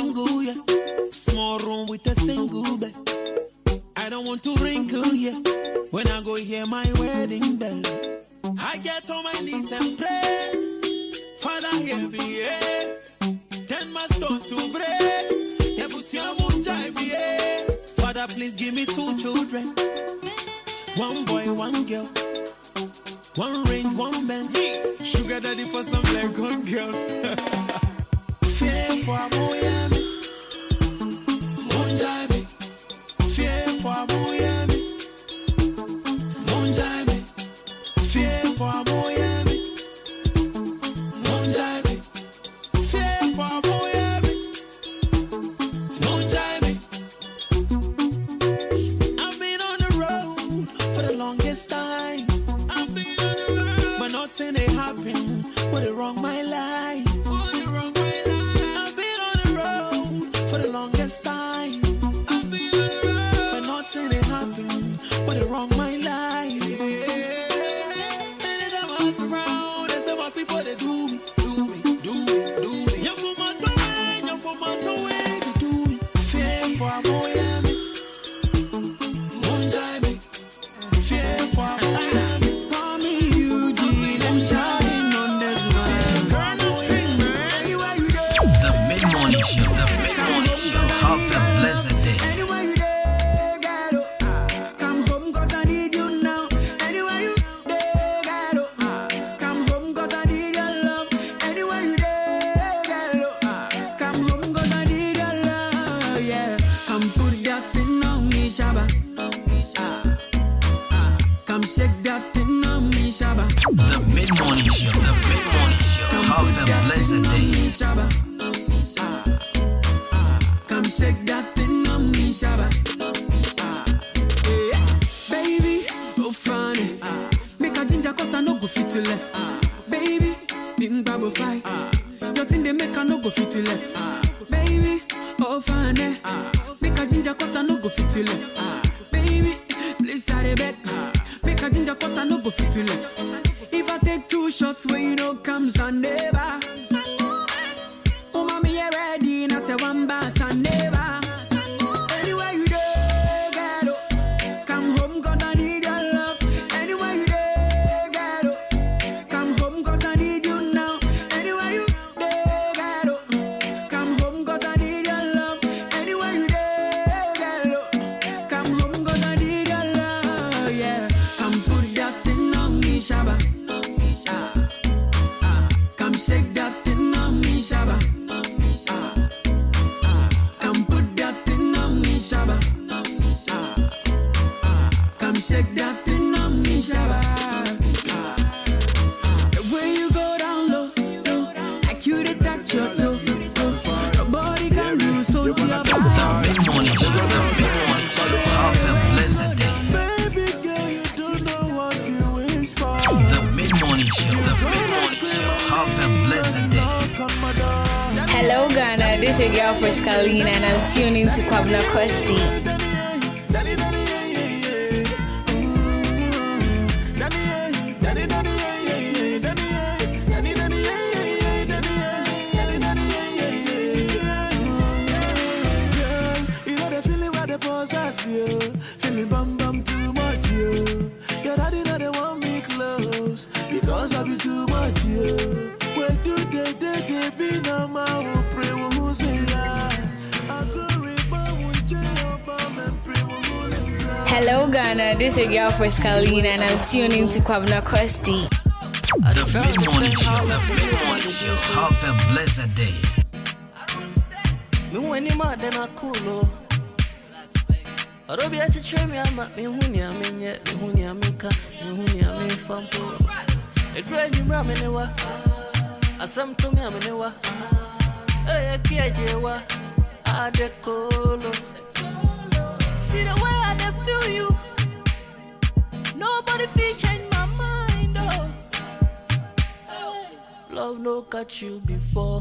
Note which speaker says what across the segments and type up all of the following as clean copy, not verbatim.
Speaker 1: single, yeah. Small room with a single bed. I don't want to wrinkle, yeah. When I go hear my wedding bell, I get on my knees and pray. Father, hear me, yeah. Then my stone to break. Father, please give me 2 children. 1 boy, 1 girl. 1 range, 1 bench. Sugar daddy for some like gun girls. Fear for Miami. Monjami. Fear for Miami. Monjami. Fear for Miami. Monjami. Fear for Miami. Monjami. I've been on the road for the longest time. I've been on the road, but nothing ain't happened. Would it wrong my life? Would it wrong my life? I've been on the road for the longest time. I've been on the road, but nothing ain't happened. Would it wrong my life? Anytime I surround, there's some people that do me. You put my way, they do me. Fear for Miami. Monjami. Fear for Miami. Call me Eugene, I'm shouting on this one. Anywhere you go.
Speaker 2: The mid-morning show. Have a blessed day.
Speaker 1: Anywhere you there, ghetto. Come home 'cause I need you now. Anywhere you there, ghetto. Come home 'cause I need your love. Anywhere you there, ghetto. Come home 'cause I need your love. Yeah. Come put that thing on me, Shabba. Come shake that thing on me, Shabba.
Speaker 2: The mid-morning show. Have a blessed day.
Speaker 1: Shabba. Come shake that thing on me, Shabba. Yeah. Baby, oh funny. Make a ginger 'cause I no go fit to left. Baby, bim babo fly. Your thing they make a no go fit to left. Baby, oh funny. Make a ginger 'cause I no go fit to left. Baby, please start it back. Make a ginger 'cause I no go fit to left. If I take 2 shots where you know comes and never. Oh, mommy, you ready? And I say 1 bass and never. Anywhere you there, ghetto. Come home 'cause I need your love. Anywhere you there, ghetto. Come home 'cause I need you now. Anywhere you there, ghetto. Come home 'cause I need your love. Anywhere you there, ghetto. Come home 'cause I need your love. Yeah. Come put that thing on me, Shabba. Come shake that thing on me, Shabba. Come put that thing on me, Shabba. Come shake that thing on me, Shabba. The way you go down low, like you did touch your toe. Nobody can lose, so you are
Speaker 2: The mid-morning show. Have a blessed day.
Speaker 1: Baby girl, you don't know what you wish for.
Speaker 2: The mid-morning show. Have a blessed day.
Speaker 3: Hello Ghana, this is your girl Friscalina and I'm tuning to Kwabena Costy.
Speaker 1: You know the feeling where they possess you. Feeling bum too much, you. Your daddy know they want me close because I be too much, you. Where do they be now, my who pray who say I go rebound with jail, and pray who.
Speaker 3: Hello Ghana, this is your girl Friscalina and I'm tuning to Kwabena Costy.
Speaker 2: The mid-morning show. Have a blessed day.
Speaker 4: Me when you mad then I cool. I don't be at to train me. I'm at me hunia me yet. Me hunia me ka. Me hunia me fampo. It drive me ram anyway. I some to me anyway. Hey, Kiajewa. I de colo. See the way I de feel you. Nobody feel change my mind. Oh. Love no catch you before.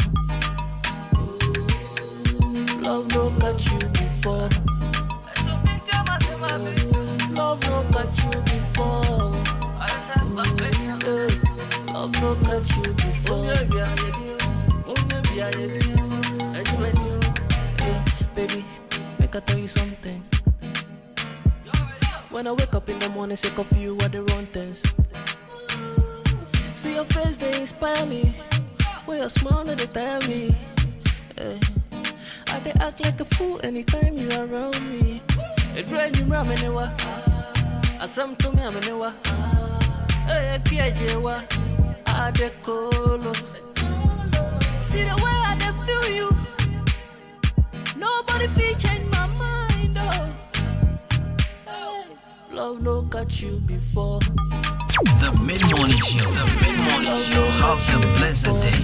Speaker 4: Love no catch you before. Love no catch you before. Love no catch you before. baby, make I tell you something. When I wake up in the morning, sick of you are the wrong things. See your face, they inspire me. When your smile, they tell me. I they act like a fool anytime you are around me. It drives me round anywhere. I some to me, I'm anywhere. Hey, Kiajewa, I de colo. See the way I de feel you. Nobody feel change my mind, oh. Hey, love no catch you before.
Speaker 2: The mid-morning show, have a blessed day.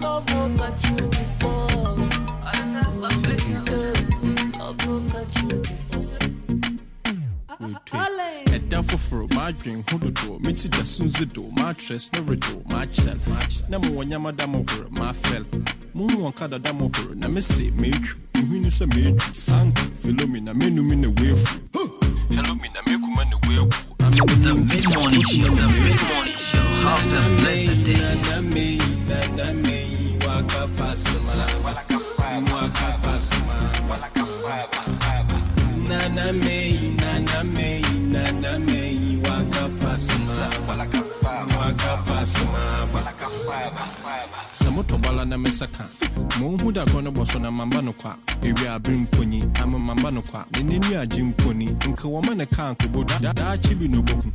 Speaker 4: Love no catch you before. Love no catch you before.
Speaker 5: For my dream, who do me to the Sunzi do, my dress, never do, my child. Number one Yamadam over my fell. Moon one card of dam over, na missy, make you win us a maid. Sank, Philomena, menu in the way. Hello, me, na make man the way.
Speaker 2: The mid-morning show, have a blessed day.
Speaker 5: Nana waka fast, waka fast, Nana me, waka fast, Samoto bala na mesaka. Mo huda gona boso na mambano kwa. Ewi abrim poni, ama mambano kwa. Neneni ajim poni, nka wama ne kan ko bodu. Da chibi no boku.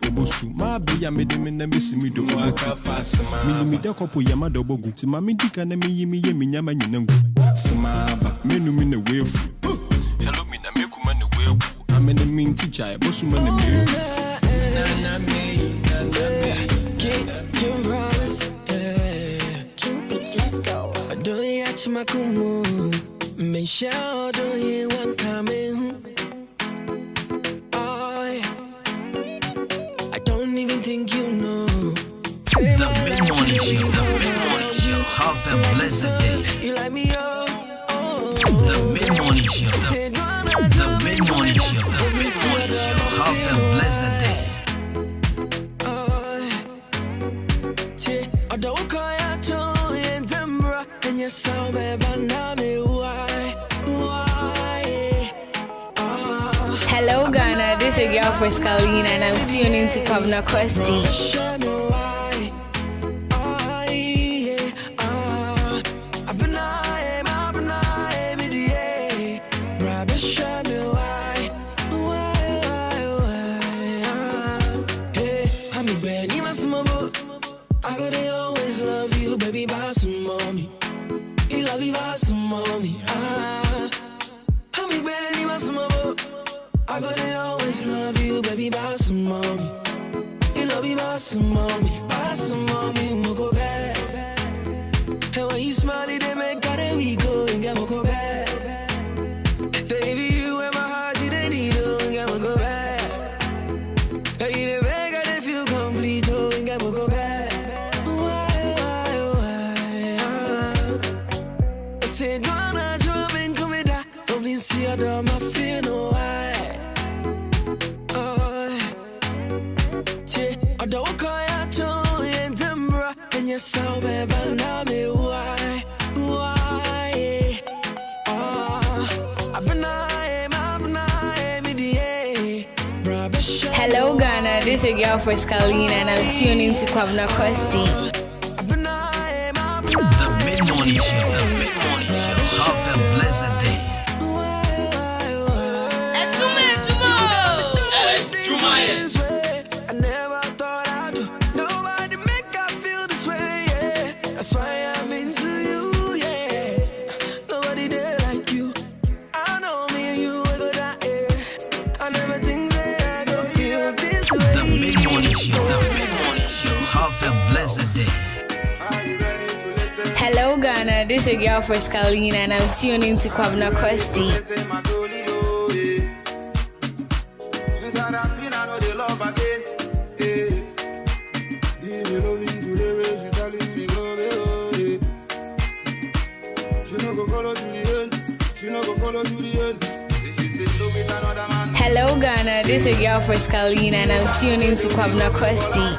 Speaker 5: Obosu ma be ya medeme na mesimi do waka fast. Minimi da kopo ya ma do bogu. Ti mami dika na meyi ye minyama nyinangu. Smaba, menu mi ne wefu. Hello me na mekuma ne wefu. Amene min teacher, bosu ma ne me. Nana me. Kim promise,
Speaker 3: Cupid, let's go.
Speaker 6: Do you watch my kumu? Me shout, do you want coming? Oh, yeah. I don't even think you know.
Speaker 2: The mid-morning show, have a blessed day.
Speaker 6: You like me, oh.
Speaker 2: The mid-morning show, have a blessed day.
Speaker 3: Hello Ghana, this is your girl Friscalina and I'm tuning to Kwabena Costy.
Speaker 6: I gotta always love you, baby, by some mommy. You love me by some mommy. I'm ready, my small. I gotta always love you, baby, by some mommy. You love me by some mommy, go back. And when you smile, they make that we go and get go back. Baby, you and my heart, you didn't need to get go back. And you didn't make it feel complete, oh, and get go back. I said, no, I'm not driving, come in that. Don't be see I don't feel no why. I don't call you to and Dembra, and you're so bad, but now me why?
Speaker 3: Hello Ghana, this is your girl Friscalina and I'm tuning to Kwabena Costy.
Speaker 2: The mid-morning show, have a blessed day.
Speaker 6: I never thought I'd do. Nobody make I feel this way, yeah. That's why I'm into you, yeah. Nobody there like you. I know me and you are good at it. I never think that I go feel this way.
Speaker 2: The mid-morning show, have a blessed day.
Speaker 3: Hello Ghana, this is your girl Friscalina and I'm tuning to Kwabena Costy. Hello Ghana, this is your girl Friscalina and I'm tuning to Kwabena Costy.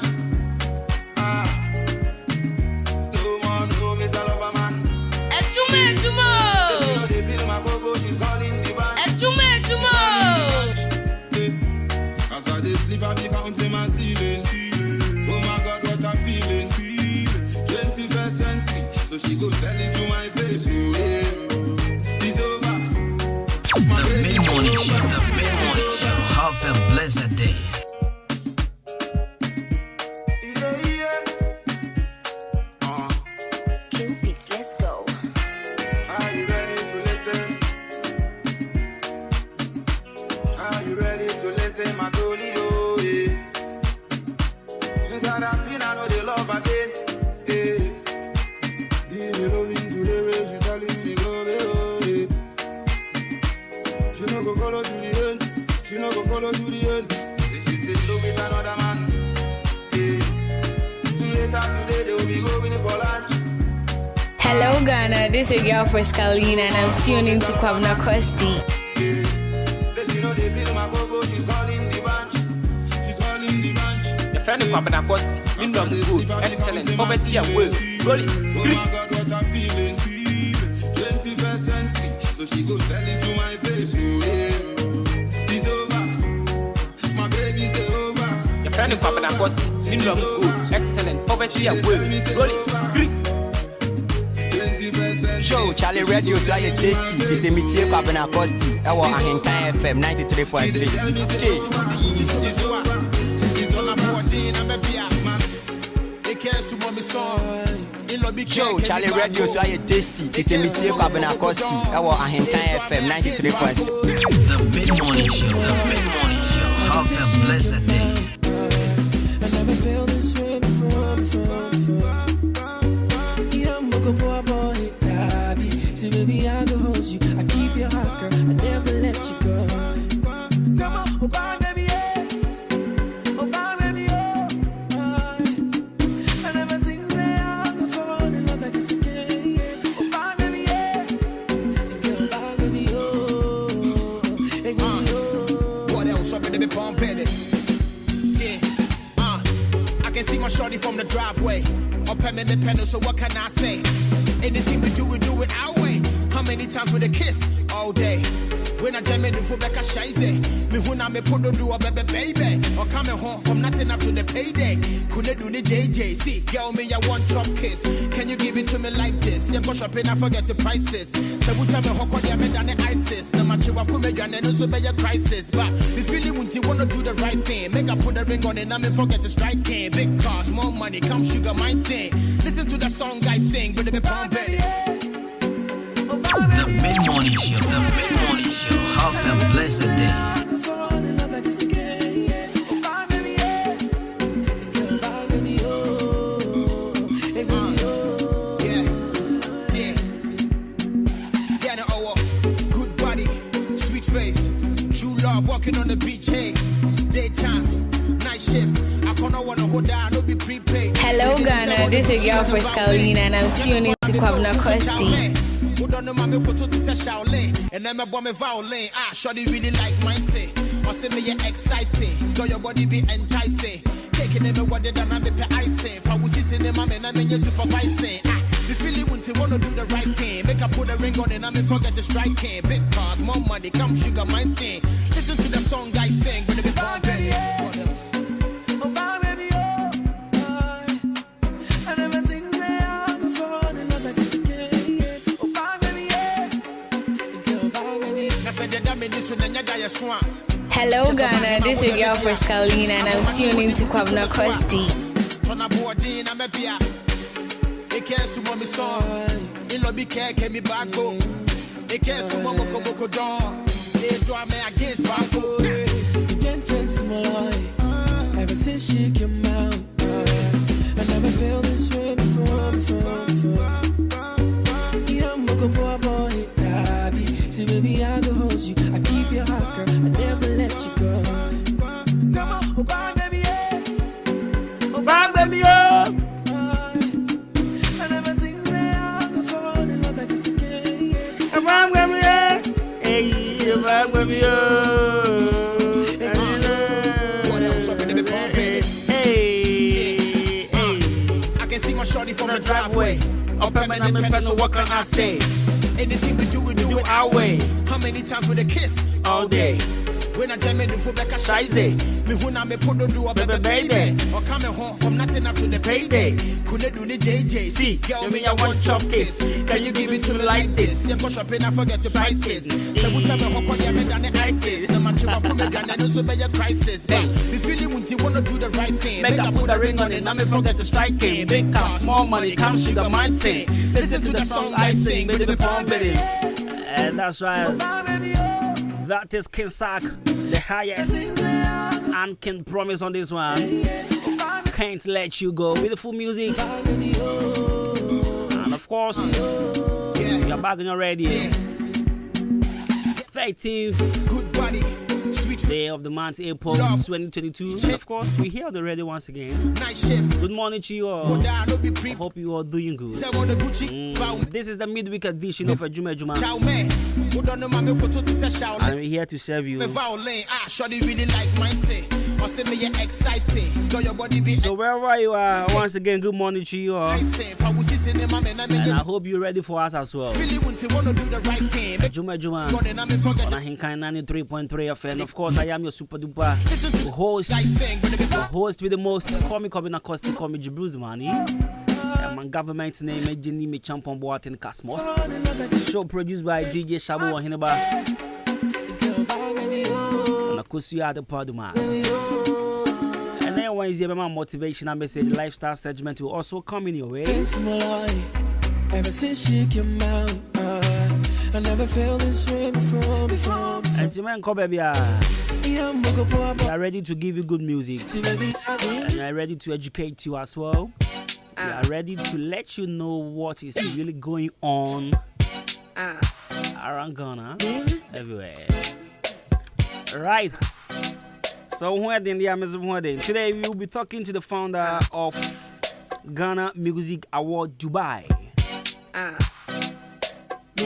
Speaker 6: Hello
Speaker 7: she go tell it to my face. Oh, yeah. It's over.
Speaker 2: The mid-morning show. The mid-morning show. Have a blessed day.
Speaker 3: Hello Ghana, this is your girl Friscalina and I'm tuning to Kwabena Costy.
Speaker 8: The friend of Kwabena Costy, Lindom good, excellent, poverty and work. Roll it.
Speaker 7: 21st century, so she go tell it to my face. Oh, yeah. It's over. My baby say over.
Speaker 8: The friend of Kwabena Costy, Lindom good, excellent, poverty and work. Roll it.
Speaker 9: Show Charlie Radio so I tasty. It's a meeting Kwabena Costy. I want Ahenkan FM 93.3. Show Charlie Radio so I tasty. It's a meeting Kwabena Costy. I want Ahenkan FM 93.3.
Speaker 2: The mid-morning show. The mid-morning show. Have a blessed day.
Speaker 6: I never felt this way before. Yeah, I'm looking for a boy. See, baby, I go hold you. I keep your heart, girl. I never let you go. Come on, oh, bye, baby, yeah. Oh, bye, baby, oh. I never think that I could fall in love like this again, yeah. Oh, bye, baby, yeah. Girl, bye, baby, oh. Hey, baby, oh.
Speaker 10: What else? I'm gonna be pumping it. Yeah, I can see my shorty from the driveway. Up at me, pedal, so what can I say? Anything we do it our way. How many times with a kiss? All day. When I jam in the foot back a shize. Me when I me put do a baby. Or coming home from nothing up to the payday. Couldn't do the JJ. See, girl, me, I want chop kiss. Can you give it to me like this? Yeah, go shopping, I forget the prices. So we tell me how could you make than the ISIS? No matter what could make you and also be a crisis. But the feeling when you wanna do the right thing. Make I put a ring on it, I me forget the strike king. Big cars, more money, come sugar my thing. Listen to the song I sing, but they be pumping.
Speaker 2: The mid-morning show. The mid-morning show. Have a blessed day.
Speaker 10: Good body, sweet face, true love, walking on the beach. Hey, daytime, night shift. I can't wanna hold down, no be prepaid.
Speaker 3: Hello Ghana, this is your girl Friscalina and I'm tuning to Kwabena Costy.
Speaker 10: And then my bomb a violin. Shorty really like mine tea. Or say me exciting. Girl, your body be enticing. Taking them what they done, I'm a icing. If I was sitting in my man, I'm in your supervising. The feeling when you wanna do the right thing. Make I put a ring on it, I'm forget the striking. Big cars, more money, come sugar my thing. Listen to the song I sing, but it be pumping. What else?
Speaker 3: Hello Ghana, this is your girl Friscalina and I'm tuning to Kwabena Costy.
Speaker 6: Ever since she came out, I never felt this way before. Yeah, I'm looking for a boy, daddy. See, baby, I go hold you. I keep your heart, girl. I never let you go. Come on, oh, bye, baby, yeah. Oh, bye, baby, yeah. I never think that I could fall in love like this again, yeah. Oh, bye, baby, yeah. Hey, oh, bye, baby, yeah.
Speaker 10: What else up in the pumping? Hey, I can see my shorty from the driveway. Up at me, so what can I say? Anything we do it our way. How many times with a kiss? All day. When I jam in the foot back a shize. Me when I me put do a baby. Or coming home from nothing up to the payday. Couldn't do the JJ. See, girl, me I want chop kiss. Can you give it to me like this? You go shopping, I forget your prices. So we tell me how come you than the ISIS. No matter what put me down, and also be a crisis. But the feeling when you wanna do the right thing. Make I put a ring on it, now me forget to strike it. Big car, small money, come sugar my thing. Listen to the song I sing, baby, the pump it.
Speaker 11: And that's right. That is King Sack, the highest. And can promise on this one. Can't let you go. Beautiful music. And of course, you're back on already. 13th
Speaker 10: good body, sweet
Speaker 11: day of the month, April 2022. And of course, we're here already once again.
Speaker 10: Nice shift.
Speaker 11: Good morning to you all. Hope you are doing good. This is the midweek edition of Adwuma. And we're here to serve you. So wherever you are, once again, good morning to you all. And I hope you're ready for us as well. Adwuma on Ahinkan 93.3 FM. Of course, I am your super duper host. The host with the most. Call me Kwabena Costy, call me Jibruz Money. My government's name is Jenny Me Champon Boatin Cosmos. Show produced by DJ Shabu Wahinaba. And Akusia the Padumas. And then Wednesday, my motivational message, lifestyle segment will also come in your way.
Speaker 6: Ever since she came out, I never felt this way before.
Speaker 11: And to man, baby, we are ready to give you good music. And we are ready to educate you as well. We are ready to let you know what is really going on around Ghana, everywhere. Right. So today we will be talking to the founder of Ghana Music Award Dubai.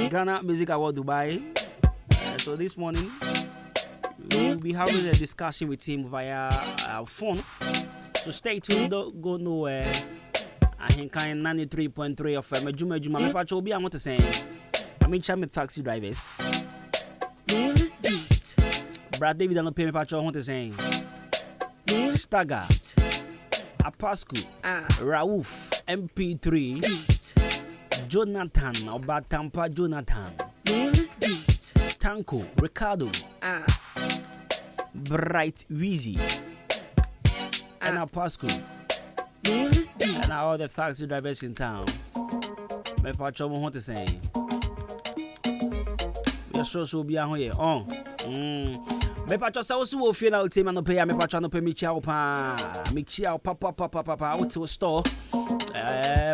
Speaker 11: Ghana Music Award Dubai. So this morning we will be having a discussion with him via phone. So stay tuned, don't go nowhere. I think 93.3 of Adwuma. Me pacho be I want to say. I mean chame taxi drivers. Brad David don't pay me pacho I want to say. Stagger. Apascu. Raouf. MP3. Jonathan. Obatampa Jonathan. Tanko. Ricardo. Bright Weezy. And Apascu. And all the taxi drivers in town. Me pacho mo want to say. We are sure be here. On. Me pacho sa osu wo fie na o team no pay me pacho no pay me chia pa papa out to store.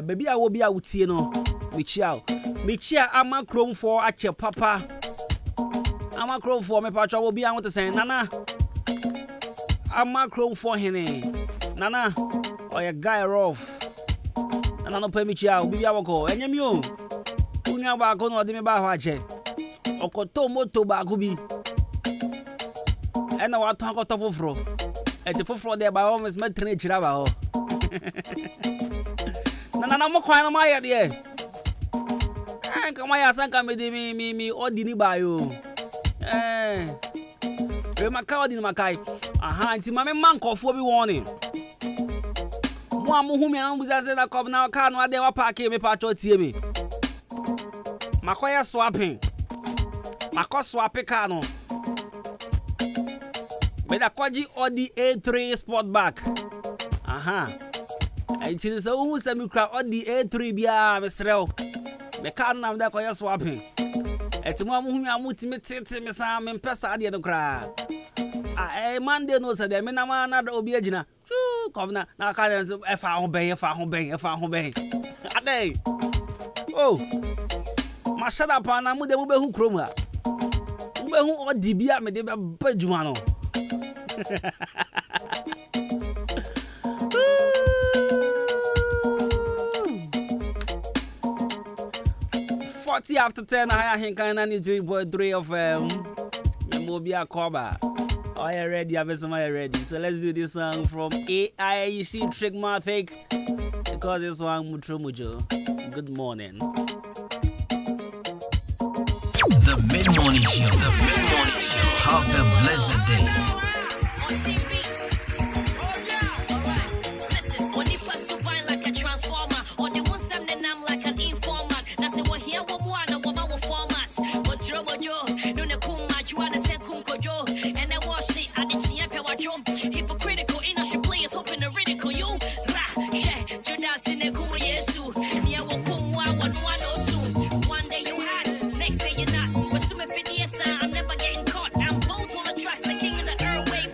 Speaker 11: Baby a wo bi a wutie no me chia ama chrome for ache papa. Ama chrome for me pacho wo bi a want to say nana. Ama chrome for hene. Nana or a guy rough. And I don't pay me chia, be our call. And you, Unia Bago, no, de me bahaje. Or Kotomo to Bagubi. And I want to talk of fro. At the fro there by almost met Trinity. Nana, I'm quite on my idea. And come my son come with me, or Dini Bayo. My card in my kai. Aha, it's my man call for me warning. Mwamu humi anambuza na kwa na car no ade wa park me pacho tie me. Makoya swapping. Mako swap car no. Me da kwaji Audi A3 Sportback. Aha. Enti so hu se mi kra Audi A3 bia me srew. Me car na me da kwaya swapping. Enti mwamu humi amutimi tete me sa me mpesa ade no kra. Monday no say dem na ma na obi agina. Kwabena na ka dem efa ho ben. Ade. Oh. Ma shada pa na mu de mu be hu krom a. Mu be hu odi bia me de be badwuma no. 40 after 10, I think I need 3.3 of Mobia Koba. Are you ready? I bet somebody ready. So let's do this song from AIC Trickmatic because this one Mutro Mujo. Good morning.
Speaker 2: The Mid-Morning Show. The Mid-Morning Show. Have a blessed day.
Speaker 12: Listen, when you pass so fine like a transformer, or the one something I'm like an informer. That's it, what here, what more, no woman will format. What drum or yo, no, no, kum, you want to say kum, kojo, and I wash it, I didn't see a power drum. Hypocritical industry players hoping to ridicule you. Ra, yeah, Judas in the kum, yesu. Yeah, what kum, one, no soon. One day you hot, next day you're not. But some of it, yes, I'm never getting caught. I'm both on the tracks, the king of the airwave.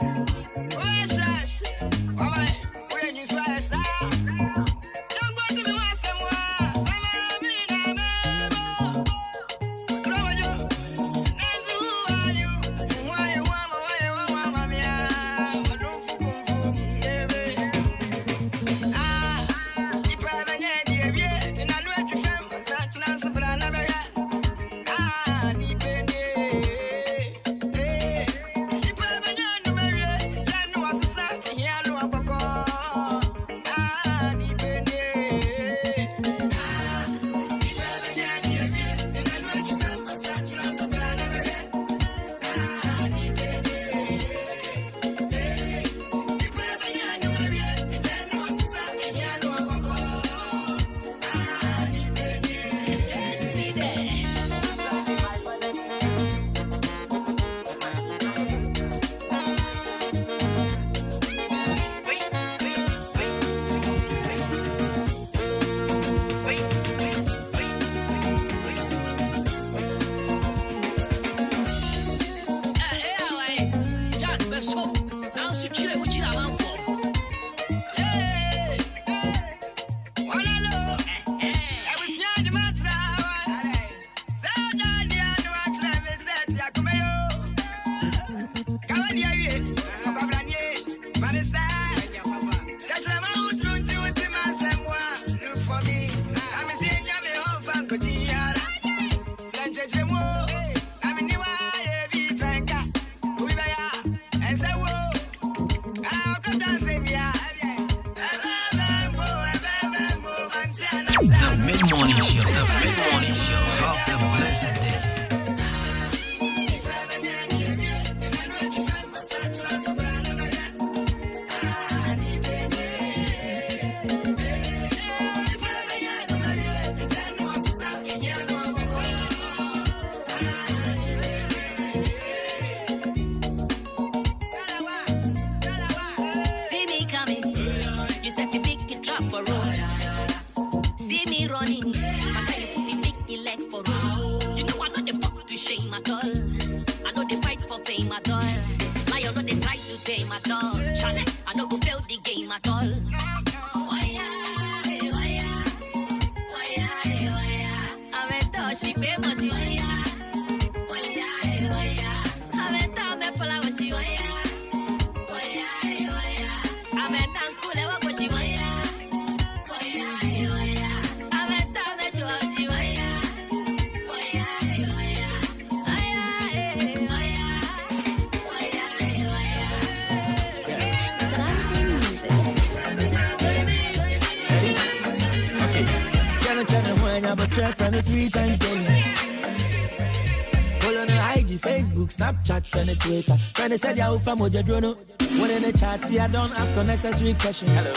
Speaker 6: Snapchat, friend, Twitter. Friend said, "Yeah, from Ojadrono." When in the chat, I don't ask unnecessary questions. Hello.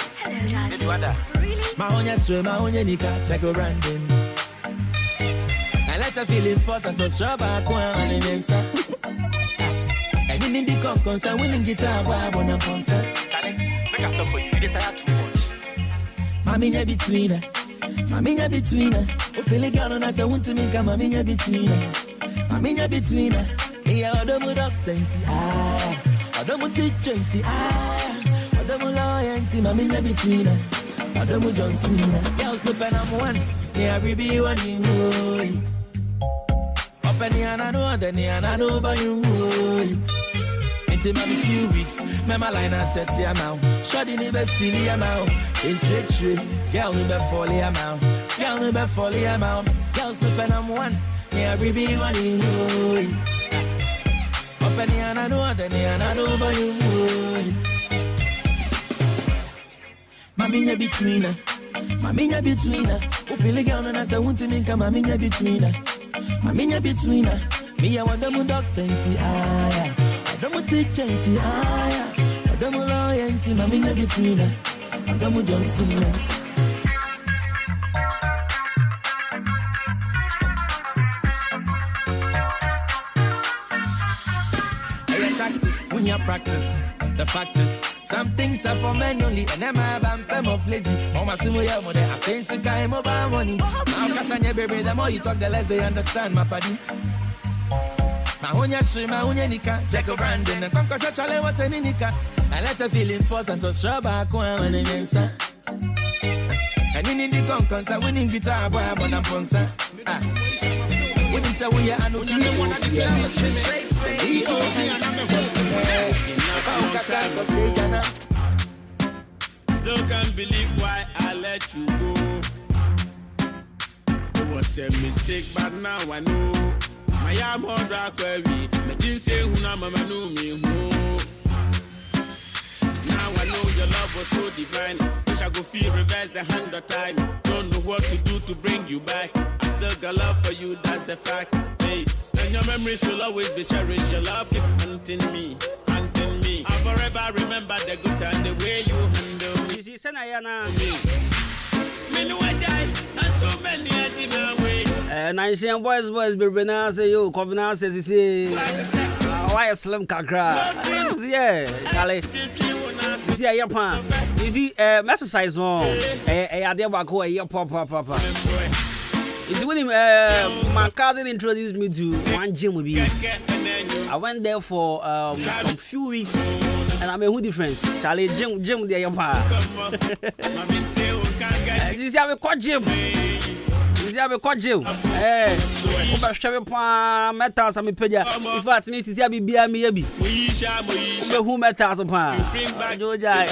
Speaker 6: Did you want that? Really? My own swim, my own nika, check your random. And let her feel important to show back one and answer. And in the concert, winning guitar, I want to concert. Make up for you, you tired too much. Mammy, between her. Mammy, between her. Oh, feeling girl, and I say, want to make a mammy between her. Mammy, between her. Yeah, Adwuma doctor, Adwuma teacher, Adwuma lawyer, Mammy between her. Adwuma Johnson, girls no pen I'm one. Yeah, we be one in you. Open the and I know by you. Into my few weeks, my line I set here now. Shoddy never feel here now. It's straight, girl never fall here now. Girl never fall here now. Girls no pen I'm one. Yeah, we be one in you. And I know by you. Mammy between her. Mammy between her. Who feel a girl and I say, want to make a mammy between her. Mammy between her. Me, I want them doctor, Adamu tichenti aya. Adamu loyalty mami na bitina. Adamu Johnson. When you practice, the fact is, some things are for men only, and I'm of lazy. Oh, my sumo, yeah, mother, I think so kind of money. Now, Cassania, baby, the more you talk, the less they understand, my paddy. Mahonya swim, Mahonya Nika, check a Brandon, and come to Chale, what an Nika. I let her feel important to show back when I'm answer. And in the concourse, I winning guitar, boy, I'm on Ponsa. When you say we are, I know you want to
Speaker 7: Still can't believe why I let you go. It was a mistake, but now I know. My am more dark query. I didn't say who na mama knew me. Now I know your love was so divine. Wish I could feel reverse the 100 time. Don't know what to do to bring you back. I still got love for you, that's the fact. Hey, and your memories will always be cherished. Your love keep haunting me. I forever remember the good time, the way you handle me.
Speaker 11: You see, Senayana.
Speaker 7: Me know I die, and so many I didn't wait.
Speaker 11: Nice boys, baby, now say you, Kwabena says, you see, why a slim kakra? Yeah, Kale. See, I pan. You see, exercise one. I did back away, papa. It's when my cousin introduced me to one gym with you. I went there for some few weeks, and I made a difference. Charlie, gym there, your pa. You see, I have a quad gym. You see, I have a quad gym. Eh, over shabby pan, metals, and me pedia. In fact, me see, I be me. Who metals upon? Georgia.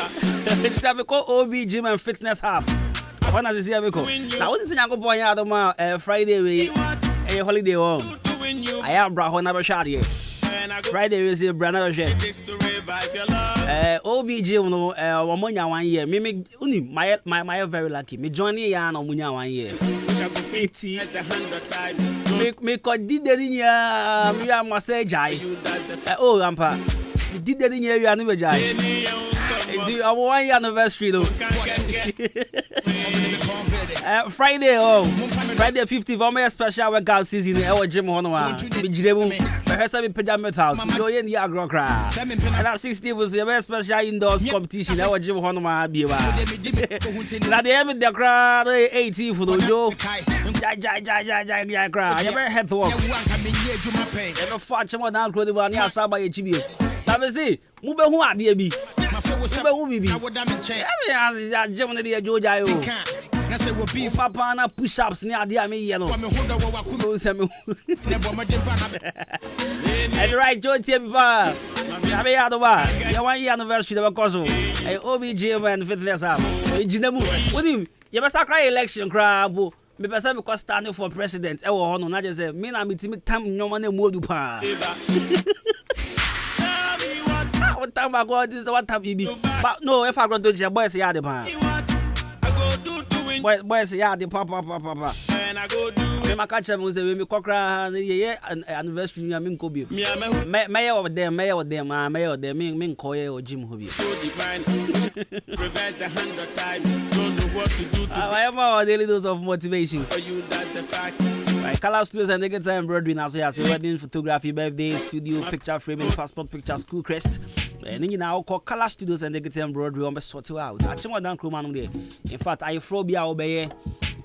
Speaker 11: It's a OB gym and fitness hub. When I see a vehicle. Now, what is in Uncle Boy Adwuma Friday, a holiday home? I am Brahon never shot here. Friday is a brand never share. OBG, no, Wamonia 1 year. Me, my very lucky. Me Johnny Yan or Munya 1 year. Me did the ya, me are massage. Oh, Rampa. Did the year, you are never jai. It's our 1 year anniversary, though. Friday, Friday 50th, I'm special workout season. Our gym honor. We jirebu. Perhaps we pajama house. Go in the agro craft. And at 60 was a special indoors competition. Our gym honor. Biwa. Now they have the crowd 18 for the joke. I never had to walk. Never fought someone down to the one year Saba HB. Let see. Move who are the B. Papa push ups near the army yellow. And right, Joe Timba. Your 1 year anniversary of a Koso. A OBG and fitness up. With him, you must cry election crab. Because I'm standing for president. I will not just say, me, I'm time no money more to pa. What time I go this what time you be? But no, if I go to your boys yard the pan. Boys yard the papa. And I go do my catcher was a me cockra anniversary I mean Kobe. Mayor of them, mayor of them, mean Koye or Jim Hobby.
Speaker 7: Prevent the 100 times. Don't know what to do.
Speaker 11: I have our daily dose of motivations.
Speaker 7: For you, that's the fact.
Speaker 11: Color studios and negative embroidery now, so yes, wedding, photography, birthday, studio, picture framing, passport picture, school crest. And then you now call color studios and negative embroidery on the sort you out. Actually, one down crew man there. In fact, I phobia obey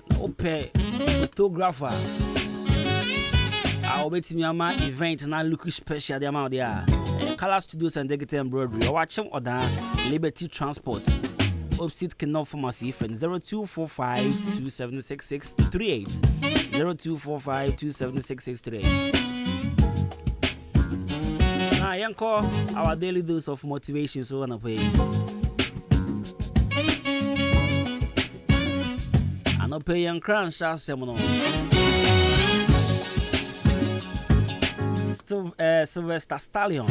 Speaker 11: photographer. I'll bet me on my event and I look special the amount there. Color studios and negative embroidery. Watch them or down Liberty Transport. Opposite Canal Pharmacy friend 0245 276638 0245 276638. Now, young call our daily dose of motivation so on a pay. I no pay young crown shall seminal. Sylvester Stallion.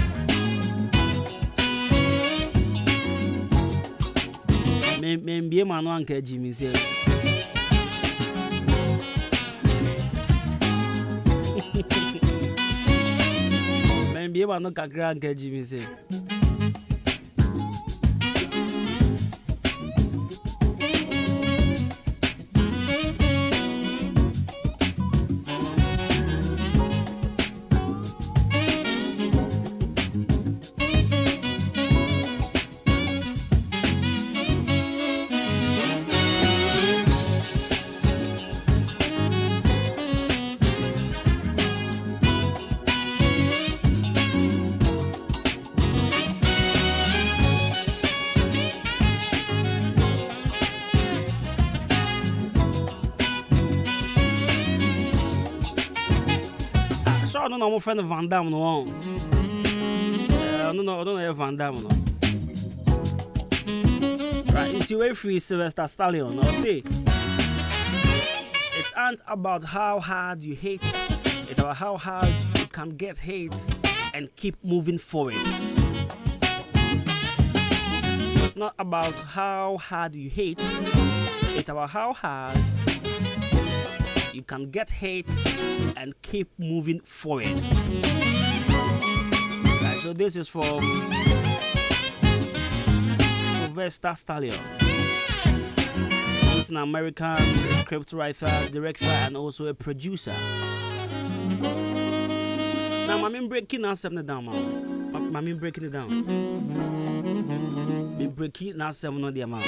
Speaker 11: Maybe man one can Jimmy say. Maybe be man no kakra nka Jimmy say. I don't know my friend Van Damme no. I don't know Van Damme no. Right, it's way free Sylvester Stallion. I'll say it's not about how hard you hate, it's about how hard you can get hate and keep moving forward. It's not about how hard you hate, it's about how hard you can get hate and keep moving forward. Right, so this is from Sylvester Stallion. He's an American scriptwriter, director, and also a producer. Now, I'm breaking down something down, man. I'm breaking it down. I'm breaking down something on the amount.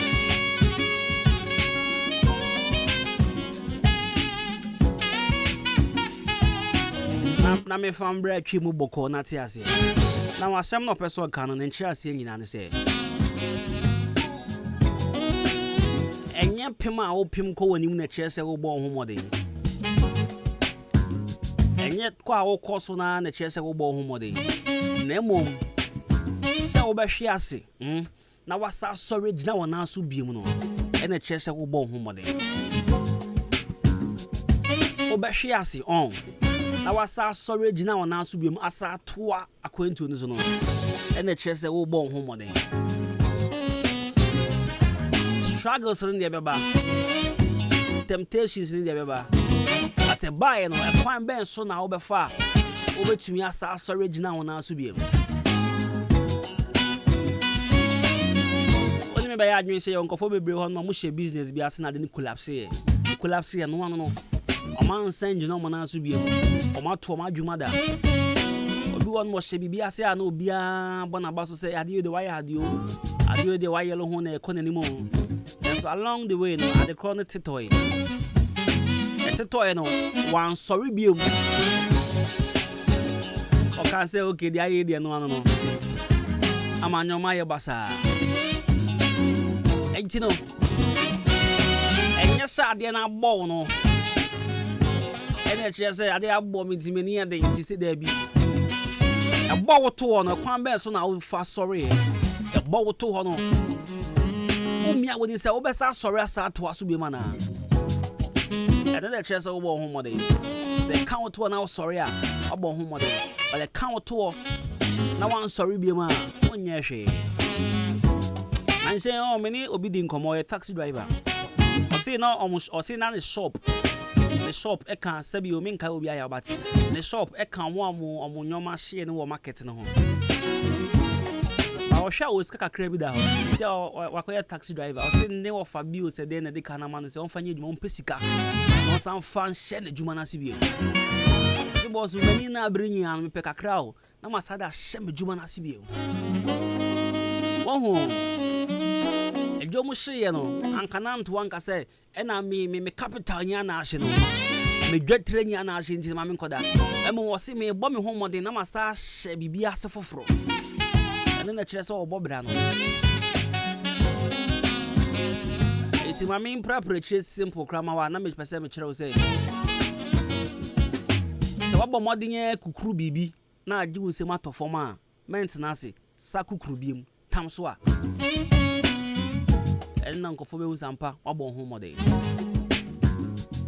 Speaker 11: Na me fam bra twi mu boko na te ase na wasem no person kan no nchi ase nyina ne se enye pem a wo pem ko wani mu na kire se wo bo ho modern enye kwa wo koso na na kire se wo bo ho modern na mom se wo be hwe ase na wasa sorry gina wona so biem no e na kire se wo bo ho modern wo be hwe ase on na wasa sorry gina wona so biem asa toa akwantu no so no ene kire se wo bo ho modern struggles in the beba temptations in the beba at a buy no e kwan ben so na wo be fa wo betumi asa sorry gina wona so biem oni me ba ya adwen se yo nkofo bebre ho no mo hye business bi ase na de collapse no Oman send no mana so biem oma to oma adwuma da obi won mo hye bibia se a na obia bona ba so say ade de why ade de why yellow ho na economy mo so along the way no at the corner titoy no one sorry biem o can say okay the aye de no amanyo ma ye basa enti no enye sa de na agbo no ene kire say ade agbo mi timani ade nti se da bi agbo wo to no kwan be so na wo fa sorry agbo wo to no umia woni say wo be sa sorry asa to aso be mana ene da kire say wo bo ho modern say kan wo to na wo sorry a obo ho modern ale kan wo to na wan sorry be ma onye hwe and say oh many obi din komo a taxi driver o say na almost o say na the shop e kan sabi o min ka obi aya obati the shop e kan wo amu nyoma hye ne wo market ne ho ba o hwa o ska kakra bi da ho say wakoya taxi driver o say ne wo fa bi o say de na de kana ma no say on fa nyeduma on pesika no san fan hye ne djuma na sibi say boss mani na brinyi an me pe kakra o na masada hye me djuma na sibi wo ejo mu hye no ankana nto anka say ena me capital nya na ahye no me dwatre nya na ahye nti ma me nkoda emo wo se me bo me ho modern na masa hye bibia ase foforo ene na kire se wo bobra no eti ma me imprapre simple krama wa na me pese me kire wo se wo bo modern kukuru bibi na agi wo se matofom a maintenance sa kukuru biem tam so a ena nkofo be usampa wabon ho modern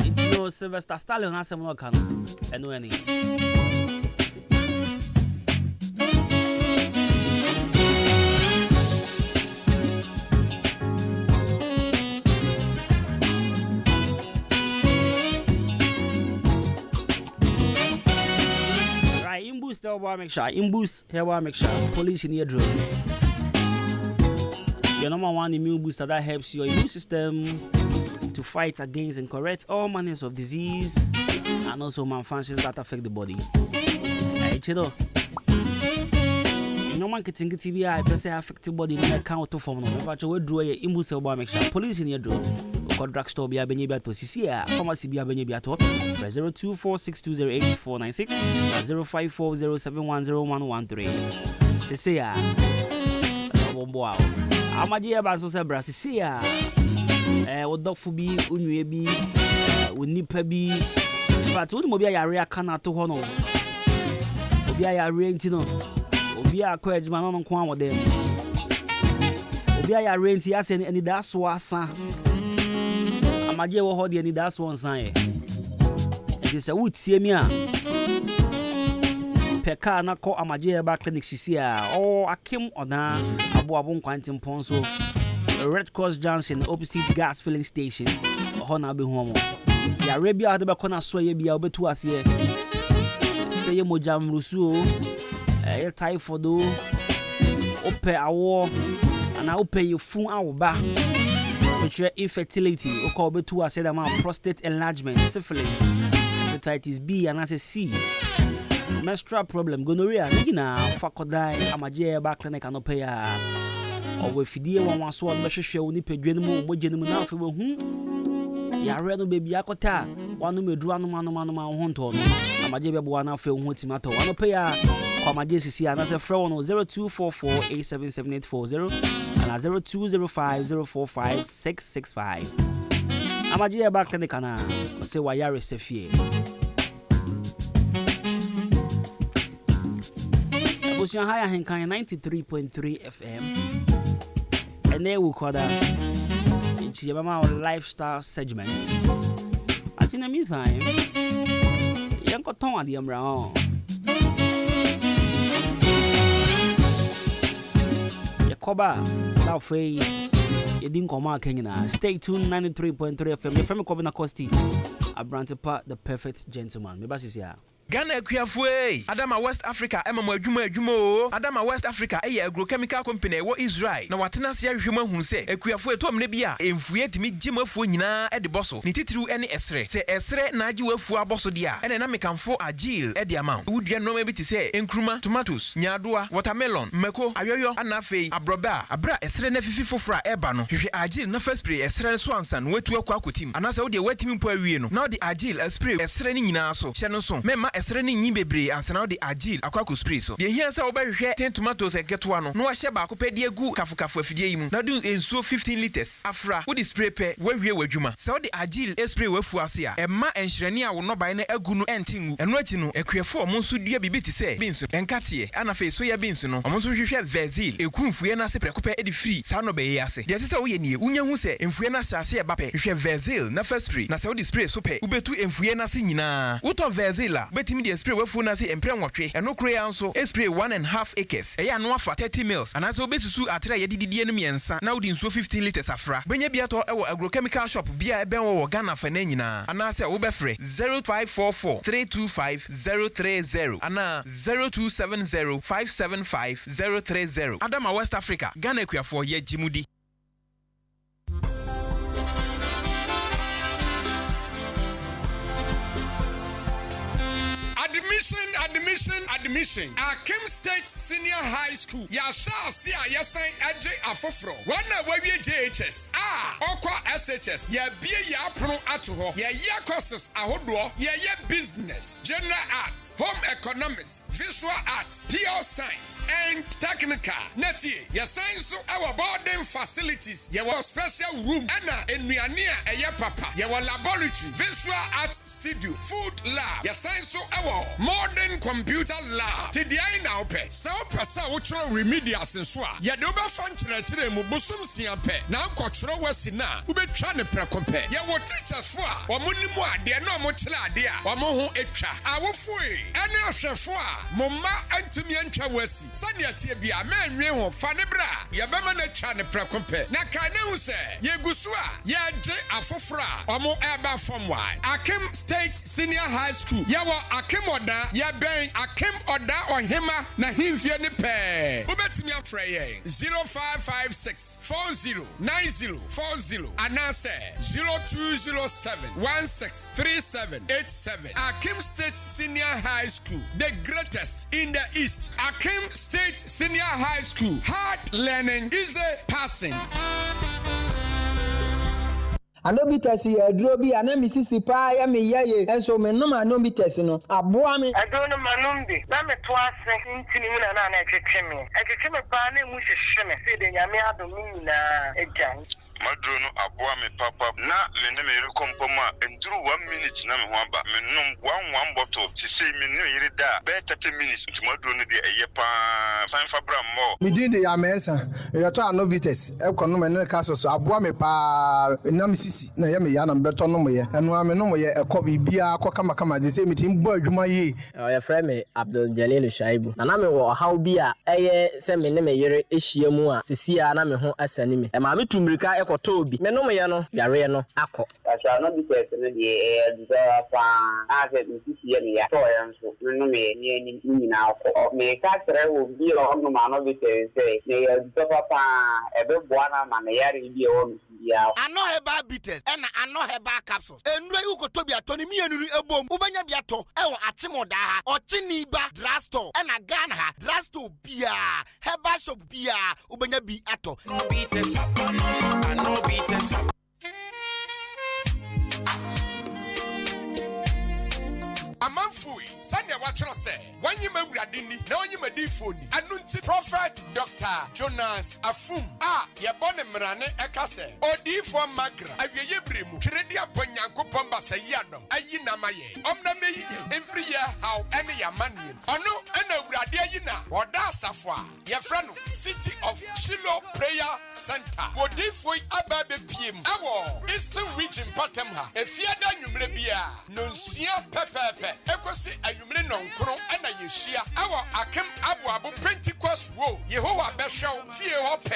Speaker 11: intino Sylvester Stallion asem no kan eno eni right in boost Boy make sure. Imboost hair boy make sure. Police in your drone. Your number one immune booster that helps your immune system to fight against and correct all manners of disease and also malfunctions that affect the body. Hey, chido. No man getting TBI, per se affect the body in the account to form. But you will draw your imboost hair boy make sure. Police in your drone. Drugstore be abenyebiato CCA pharmacy be abenyebiato 0246208496 0540710113 CCA bombo amaji eba so se bra CCA wodofo bi onwe bi onipa bi but wodi mo bi ayare aka na to ho no obi ayare nti no obi akọ ejima no nko awode obi ayare nti ase ani da so asa amaje wo ho de ni that's one sign it is a wood see me a peka na ko amaje ba clinic sisia o akim oda abo nkwantim ponso Red Cross Junction opposite gas filling station ho na be hu mo ya rebia de be kona so ye bia obetu ase se ye mojam rusu o typhoid o ope awo ana ope ye fun awoba infertility, or betu I said about prostate enlargement, syphilis, hepatitis B and as a C, menstrual problem, gonorrhea, nigina, fakodai, amaje back clinic and pay or with Fidia one sword, Mesha, only pay general, now for whom ya read baby akota, one may draw no man, honton, amaje buana film, what's matter, one pay Kwamaje and as a phone 0244877840 and 0205045665. Amaji back in the canal. Say why you receive. Ocean Higher Henkai 93.3 FM. And they will call that it's your lifestyle segments. But in the meantime, you got Tom at the umbrella. Koba, now free. You didn't come out, Kenya. Stay tuned, 93.3 FM. Your friend Kwabena Costy, a Brantepa, the perfect gentleman. Maybe she's here.
Speaker 13: Ghana Kuafue, Adama West Africa, Adwuma, Adama West Africa, a agrochemical company, what Israel. Now, what Nasia human who say, a Kuafue Tom Nebia, and Fuet me Jim Fuina at the Bosso, Nitiru any Esre, say Esre Naju Fua Bossodia, and an American for Agile at the amount. Would you know maybe to say, Enkruma, tomatoes, Nyadua, watermelon, Meko, Ayoyo, Anafe, Abroba, Abra, Esre Nefi for Ebano, if Agile no first spray, Esre Swanson, wet to a quakutim, and as I would wet him per now the Agile, a spray, Esre Ninaso, Shanoson, Mema. Esreni nyibebre ansa na de agile akwaku spray so de hia se obehwe 10 tomatoes enketo ano no ahye ba kopedi egu kafukafu afidie yimu na do ensuo 15 liters afra wo de spray pe wawie wadwuma se wo de agile spray wafu ase a emma enhirani a wo no ban na agu no entingu eno achi no akuefo mo nso dua bibi ti se beans enkate ana fe so ya beans no mo nso hwehwe vezil ekunfue na se prekope edi free sa no be ye ase de se wo ye nie unya hu se enfue na hyase e ba pe hwehwe vezil na first spray na se wo de spray so pe ubetu enfue na se nyina wo to vezil a betimi de spray wafu na se empre nwotwe eno kure ya nso spray 1.5 acres e ya no afa 30 mils ana se obesusu atre ye dididie no miensa na wo de nsuo 15 liters afra benya bia to e wo agrochemical shop bia e ben wo Ghana fa na nyina ana se wo befre 0544 325 030 ana 0270 575 030 Adama West Africa Ghana Kuafo ye jimudi.
Speaker 14: Admission. Akim State Senior High School. Yasha Sia Yasan AJ Afofro. Wana Wabi JHS. Okwa SHS. Ya Bia Ya Pro Atuho. Ya courses Ahodo. Ya business. General arts. Home economics. Visual arts. Pure science. And technical. Neti. Ya science our boarding facilities. Ya special room. Ana Enuania Eya Papa. Ya laboratory. Visual arts studio. Food lab. Ya science our modern computer lab. Today now pe. So pesa utro remedials nswa. Ya de oba fanchina chire mu busum siampe. Na nkotro wasi na ubetwa ne prekompe. Ya wo teachers fo a omuni mu ade na omo chira ade a omo ho etwa. Awofo e ene ahwefo a momma antumi antwa wasi. Sane atie bia menwe ho fa ne bra. Ya bema na twa ne prekompe. Na ka ne hu se ye gusu a ya je afofro a omo eba from why. Akim State Senior High School. Ya wo Akim oda ya ben Yefrain Akim Oda or Hima na himfie ne pe. Ubetimi afrey 0556 409040 anase 0207 163787. Akim State Senior High School, the greatest in the East. Akim State Senior High School. Hard learning is a passing.
Speaker 15: Anobites here, Drobi, and Mississippi, I am a yaye, and so me no anobites no. Abuame.
Speaker 16: I don't know Manumbi. Mamma twice in Tinimuna and a chimney. A chimney panel, which is shimmy, said the Yamia Domina, a giant.
Speaker 17: Madrono Abuame Papa, na Meneme Compoma, and through 1 minute, Namwamba, Menum, one bottle, to say me near that, better 10 minutes to Madrono de Ayapa, San Fabra more.
Speaker 18: We did the Amesa, you are anobites, Economic Castle, Abuame Pa, Namisi, Nayami Yan, Betonomoye, and Wamenomoye, a copy Bia, Kokamakama, the same meeting, Burjumaye.
Speaker 19: Your friend, Abdul Jalil Shaibu, and I'm a how Bia, send me name a year, Ishiamua, Sia, and I'm a home as enemy. And Mammy Tumbrika. Toby, Menomayano, Yareno, Ako.
Speaker 20: I shall not be taken in the air, as it is here, so Menome, now, may Catherine will be on the man of it, say, they are Papa, a big one, and a yari be on.
Speaker 10: I know her bad bitters, and I know her bad capsules. And where you go to be a Tony a bomb, Ubanya Biato, Atimoda, or Tiniba, Drasto, and a Ghana, Drasto Bia, her bash of Bia, Ubanya Bi Ato. No beaters up, no beaters up. Amanfui, Sanya Watcher say, when you may radini, now you may defoni, Anunti Prophet Dr. Jonas Afum, Yabone Mrane Ekase, Odi for Magra, Ayebrimu, Credia Ponyanko Pomba Sayadom, Ayinamaye, Omname, every year how any Yamani, Ono, and a Radiana, Wada Safwa, Yafrano, City of Shiloh Prayer Center, Wodifui Ababe PM, Awo, Eastern Region Patemha, Efiada Numrebia, Nunsia Pepe. Ekosi ayumle nonkro ana yeshia awo akem abu Pentecost wo Yehowa beshow fie ho pe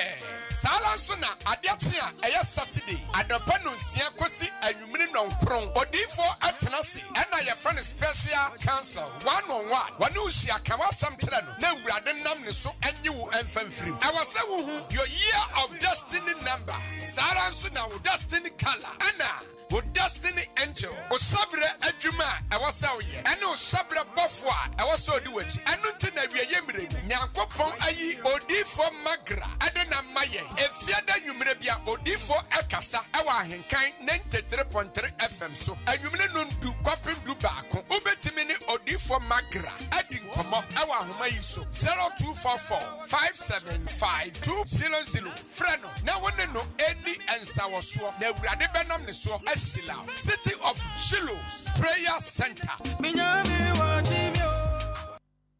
Speaker 10: sala so na adeache a eye Saturday adopa no nsia kosi ayumle nonkro odifo atenase ana ye friend special council 1-on-1 wanu hia kawasam kire no na wurade nam ne so anyi wo emfamfrim awase wo hu your year of destiny number sala so na wo destiny color ana wo destiny angel wo sabre adwuma awasawoye ene wo sabre bofwa awasodi wachi enu nti na wiye mire nyankopon ayi odifo magra adena maye efiada nwumre bia odifo akasa awa ahenkan 93.3 FM so anwumre no ndu kopim du baako obetimi ni odifo magra adi nkomo awa ahoma yi so 0244 575 freno na wone no eni ensawoso na awurade benam ne so ashila City of Shiloh's Prayer Center.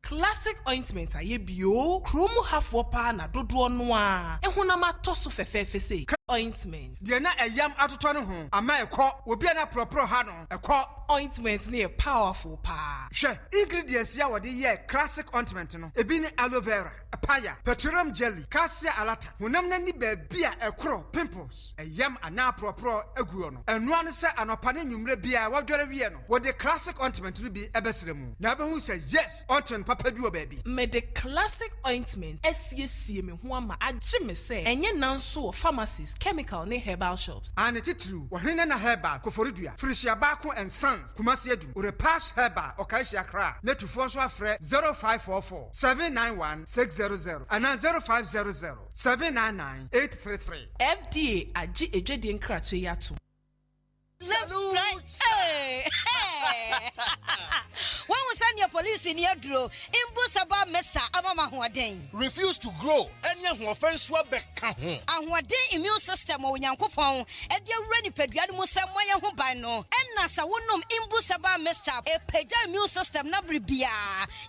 Speaker 21: Classic ointment aye bio kromu hafo pa na dodo no a ehunama toso fefefe sei ointment
Speaker 18: de na eyam atoto no ho ama ekọ obi na propro ha no ekọ
Speaker 21: ointment ne powerful pa
Speaker 18: hwe ingredients ya wode ye classic ointment no ebi ne aloe vera apaya petroleum jelly cassia alata honam na ni ba bia ekoro pimples eyam ana propro aguo no enu ane se anopa ne nwumre bia wadware wie no wode classic ointment no bi ebesere mu na be hu se yes ointment papa bi o baby
Speaker 21: me the classic ointment esiesie me ho ama agye me se enye nanso pharmacies chemical ne herbal shops
Speaker 18: and titru wohene na herbal koforidua frisia baako and sons kumasi adu repash herbal okaishi akra netufo so afre 0544 791 600 and 0500 799 833
Speaker 21: FDA agye edwedie nkrato yato
Speaker 22: Hey! When we send your police in your draw, Imbusaba Mesa Amama Huaden.
Speaker 10: Refuse to grow, any offense swabek.
Speaker 22: And what day immune system or Yankopon, and your ready pediatric Samoya Hubano, and Nasa Wunum Imbusaba Mesa, a peja immune system Nabribia.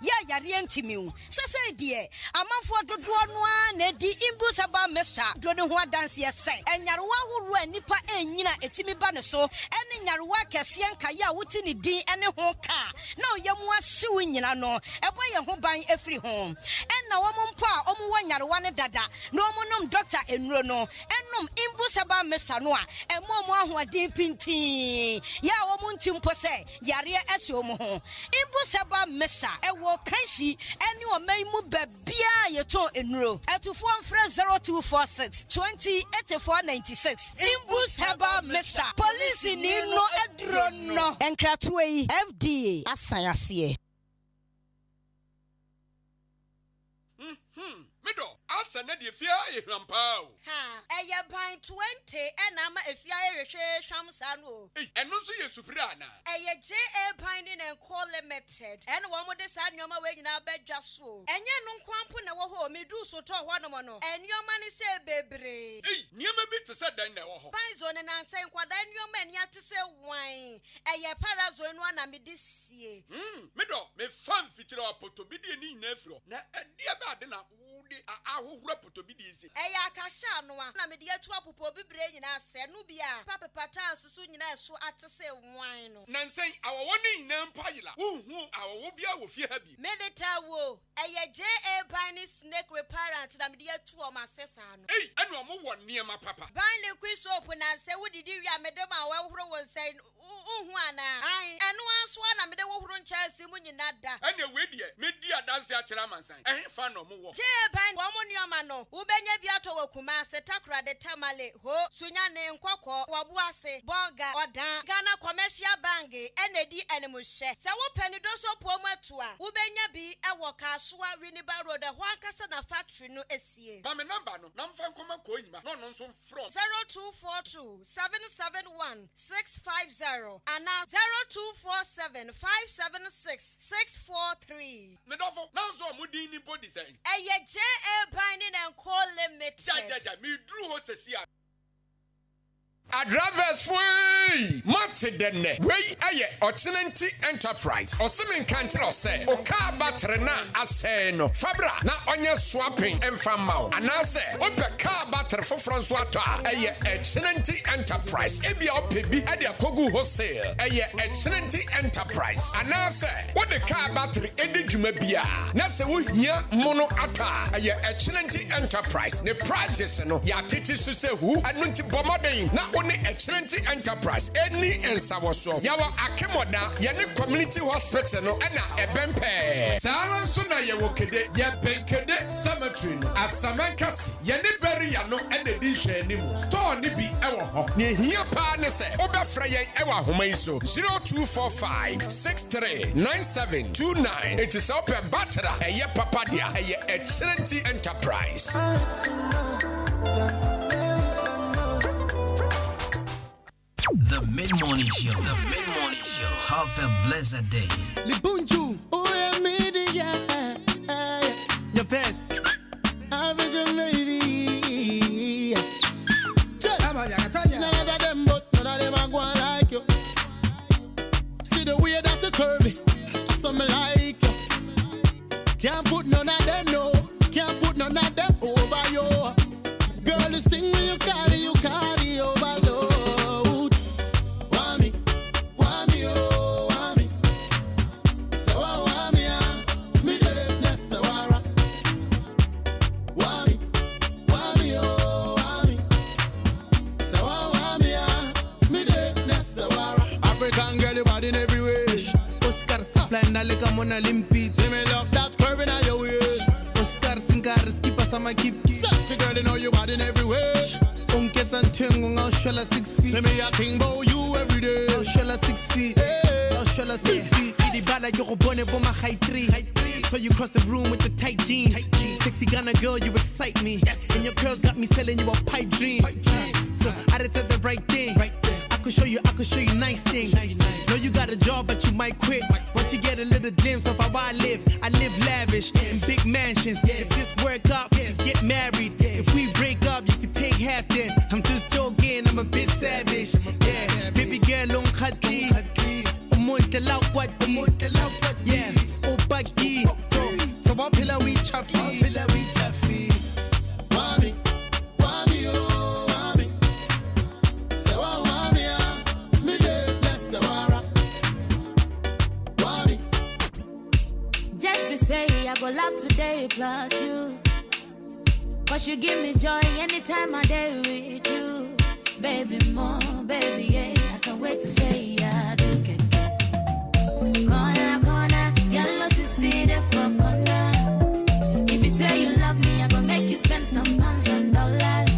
Speaker 22: Ya Yarientimu. Sasa dear, a month for the Duanwa, Nedi Imbusaba Mesa, Dronua dance yes, and Yarwa who ran Nipa and Nina Etimi Banaso. Any Yarwa Cassian Kaya Wutini D and a honka. Now Yamwa suing nyina no ebo ye ho ban efiri ho enna wo mpo a omo wanyarewa ne dada no omo nom doctor enuro no ennom imbu saba mesa no a emo mo ahoden pintin ya wo mo ntimpo se yare ese omo ho imbu saba mesa ewo kansi eni o maimu babia yeto enuro etufo mfre 0246 208496 imbu saba mesa police ni no edro no enkratwe FDA asayase
Speaker 14: Mido, asa na die fia ehrampa o.
Speaker 1: Ha, eye ban 20 ena ma efia ehwehwe hwamsa no.
Speaker 14: Eno so ye supira na.
Speaker 1: Eye JA ban ni Nko Limited. Ena wo mo de sa nyoma we nyina badwa so. Enye no nkwampo na wo ho medu so to ho no mo no. Enyoma ni se bebre.
Speaker 14: Niema bi te se dan na wo ho.
Speaker 1: Ban zo ne nan sai kwada enyoma ania te se wan. Eye parazo no na me de sie.
Speaker 14: Mido, me fan fitira apoto bi de ni nyina afiro. Na dia ba de na ahohura potobi di isi
Speaker 1: eya akasha no a na me de atu apopo bibre nyina ase no bia papepata asusu nyina eso atese wan no
Speaker 14: nansen awowo ni nyina mpayila uhu awowo bia wo fie ha bi
Speaker 1: medeta wo eya JA Bani Snake Reparent na me de atu o ma sesa no
Speaker 14: enu omo wo niema papa
Speaker 1: ban liquid soap na se wodidi wi amede ma wa horo won sai uhu ana ai enu aso na me de wo horo ncha si mu nyina da
Speaker 14: ene we die me di adanse a kira mansan fa no mo wo
Speaker 1: ban womunioma no ubenya biato wakuma se takra de tamale ho sunya ne nkokọ wabuase boga odan Ghana Commercial Bank enedi enemuhye se wo pani do so pomu a ubenya bi ewo Kasua Winneba Road ho akasa na factory no esie
Speaker 14: ba me number no na mfa nkoma ko nyima no nso from
Speaker 1: 0242 771 650 and 0247 576 643
Speaker 14: me dofo na nso mudi ni body say
Speaker 1: eye JA Bani Nko Limited.
Speaker 14: Me drew ho sesia. Adravers fui mate denne wei aye Ochinenti Enterprise osimin kantre ose oka batre na ase no fabra na onye swapping emfamao anase ope ka batre foforo nso ato a aye Ochinenti Enterprise ebia opebi ade akogu wholesale aye Ochinenti Enterprise anase wo de ka batre edi dwuma bia na se wo hia mono ato a aye Ochinenti Enterprise ne prices no ya titi so se hu anunti bomoden na oni Excellent Enterprise any ensawoso yawa akemoda yene community hospital no na ebempe sala so na ye wokede ye benkede cemetery no asamankasi yene beria no na di hwanimu store ni bi ewo ho ne hia pa ne se obefra yen ewo ahoma iso 0245 639729 it is up a battery eye papa dia eye Excellent Enterprise.
Speaker 2: The Mid-Morning Show. The Mid-Morning Show. Have a blessed day.
Speaker 6: Libunju. Oh, yeah, media. Your best. African lady. None of them, but none of them are going like you. See the way that you curve it. I saw me like you. Can't put none of them, no. Can't put none of them over you. Girl, this thing when you carry overload. Like I'm on Olympics. See me lock that curve in your waist. Oscar Singaris keep us on my keep. Sexy girl, you know you bad in every way. Unkets and Ting, I'll shell 6 feet. See me a king bow you every day. I'll shell 6 feet. I'll shell 6 feet. The bad like you're born for my high tree. So you cross the room with your tight jeans. Sexy Ghana girl, you excite me. And your girls got me selling you a pipe dream. So I did the right thing. I could show you nice things. Know you got a job, but you might quit. Once you get a little glimpse of how I live lavish in big mansions. If this work out, we can get married. If we break up, you can take half then. I'm just joking, I'm a bit savage. Yeah, baby girl, long khati. Monte laut what? Yeah, oh baggy. So one pillar we choppy. Wami, oh, wami. So wami, me de bless the wara. Wami.
Speaker 4: love today plus you. Cause you give me joy anytime I day with you. Baby, more, baby, yeah. I can't wait to say I do get. Corner, corner, yellow to see the for corner. If you say you love me, I gonna make you spend some pounds and dollars.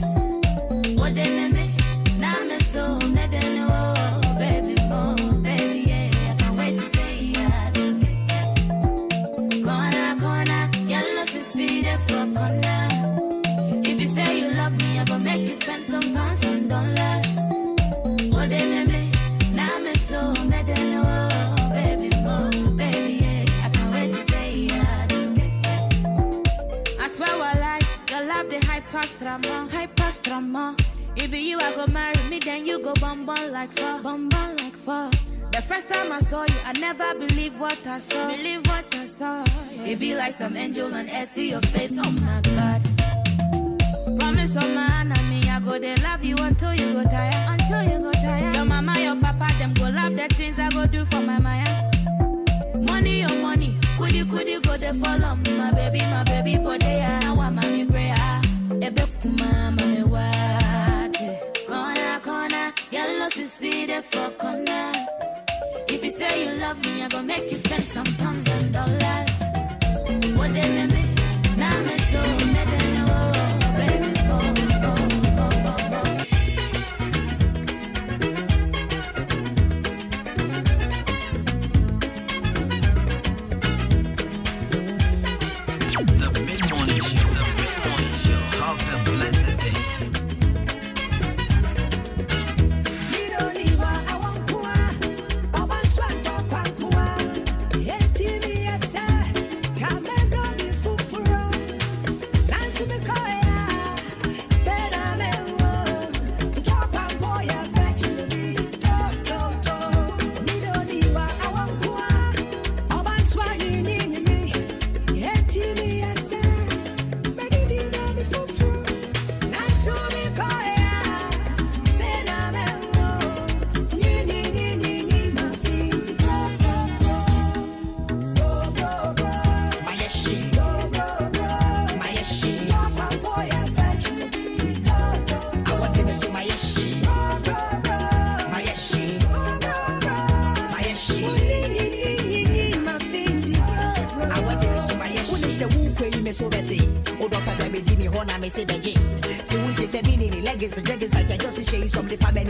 Speaker 4: What then me? Now I'm so mad and oh, baby, more, baby, yeah. I can't wait to say I do get. Corner, corner, yellow to see the for corner. If you say you love me, I gonna make you spend some pounds and dollars. What then me? Now I'm so mad and oh, baby, more, baby, yeah. I can't wait to say I do get. I swear I like your love, the high past drama, high past drama. If you I go marry me, then you go bum like fuck, bum like fuck. The first time I saw you, I never believed what I saw, believe what I saw. It be like some angel on earth, see your face, oh my God. Promise on my enemy, I go they love you until you go tired, until you go tired. Your mama, your papa, them go love the things I go do for my Maya. Money, your money, could you go there follow me, my baby, but they are now I'm my prayer. Ebe kuma, mame wate. Corner, yellow to see the for corner. If you say you love me, I gonna make you spend some pounds and dollars. What then me? Now I'm so mad and oh, baby,
Speaker 2: The mid-morning show. Have a blessed day.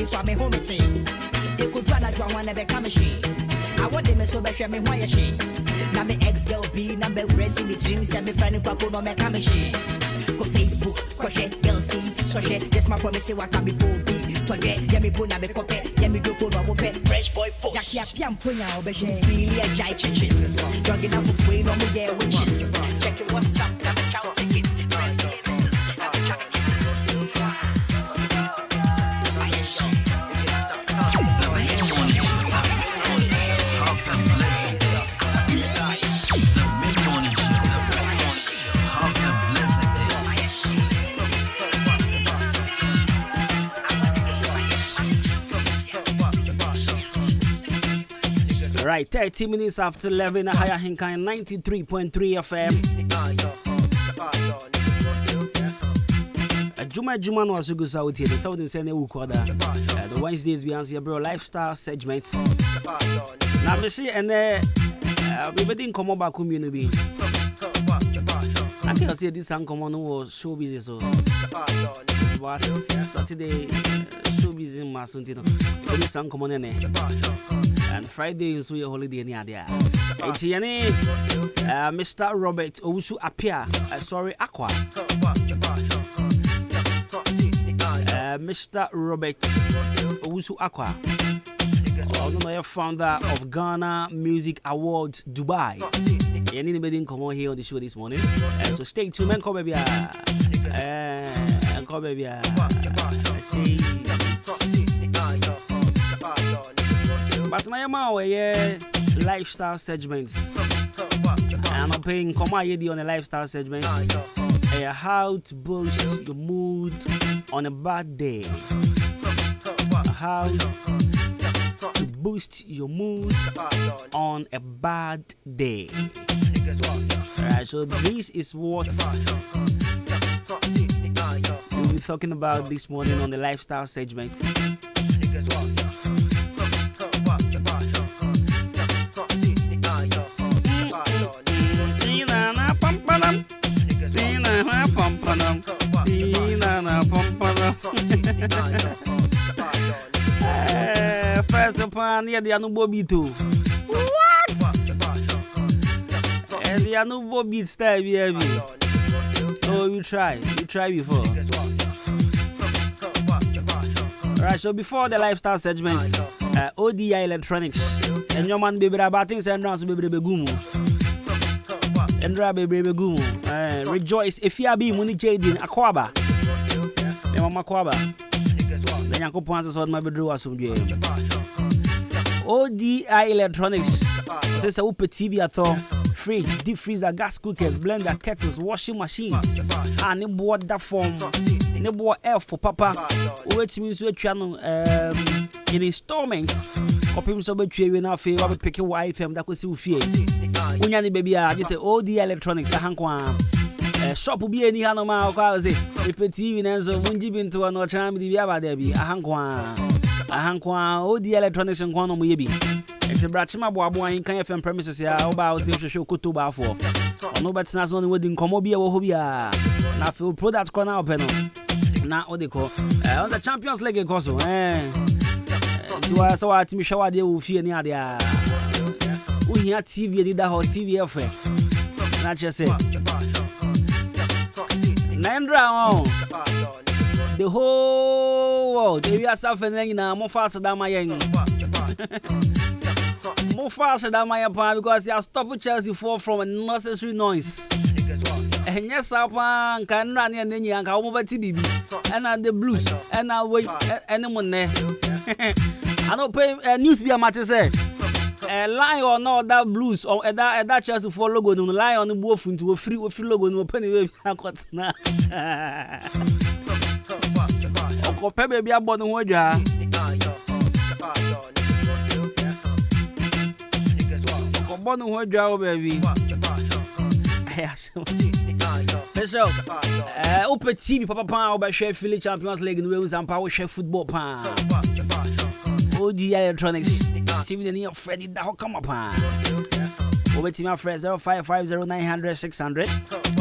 Speaker 5: So I'm home it. It could run at one never come she. I want them so bad me why she. Now me ex girl be number rest in the dreams and me friend papa no me come she. Go Facebook, go share girl see, so share just my promise what can be booby. To get ya me bona be copy, ya me do for no pet fresh boy post. Jackie piam punya obeje. Really a jai churches. Jogging up for free no me yeah witches. Check it what's up, now me count tickets.
Speaker 11: Right, 30 minutes after 11, Higher Hinkai 93.3 FM. Adwuma no asugu sauti the South say na wukoda. The Wednesdays we answer bro lifestyle segments. Na me see ene we be din komo ba community. I can say this song come on was show busy so. But Saturday show busy masuntino. This song come on and Friday is your holiday near there. Mr. Robert Owusu appear. Sorry, Aqua. Mr. Robert Owusu Aqua. Founder of Ghana Music Awards Dubai. Anybody didn't come on here on the show this morning. So stay tuned and come baby. But my lifestyle segments. I'm not paying come on the lifestyle segments. How to boost your mood on a bad day. How to boost boost your mood on a bad day. Alright, so this is what we'll be talking about this morning on the lifestyle segments. First upon the Anubo beat too. What? And the Anubo beat style, baby. Oh, you try before. Alright, so before the lifestyle segments, ODI Electronics, and your man baby about things and rounds baby gumu. And baby gumu. Rejoice if you be money jading Akwaba. Mama Kwaba. Then you can point us on my bedroom some game. ODI Electronics. Says a TV at all. Fridge, deep freezer, gas cookers, blender, kettles, washing machines. And it bought that form. It bought air for papa. Wait means we channel in installments. Copy so be trade now for we pick your wife that could see fear. Unyani baby, I just say ODI Electronics. Shop will be any hanoma or cause it. If a TV and so won't give into another time, the Yaba Debbie, a hankwa, ODI Electronics and Quantum Yabi. It's a Brachima Boabo in KFM premises here, about show Kutuba for. No, but it's not only wedding Comobia or Hobia. Now, feel product corner panel. Now, what they call on the Champions League, also, to us, so I show idea will fear near there. We hear TV, did that whole TV affair. Not just say. Nandra, the whole world, if you are suffering now, more faster than my young. More faster than my apart because you are stopping Chelsea for from unnecessary noise. And yes, I can run and then you can over TB and the blues and I wait anyone there. I don't pay news be a matter say. A lie or not that blues or that Chelsea for logo no lie on the wolf into a free logo no penny baby I got now. Or baby I bought the wager. Born who draw baby. So, open TV, Papa Pan, by Sheffield Champions League in Wales and Power Chef Football Pan. ODI Electronics, see the name of Freddy that come up. Over to my friend 0550900600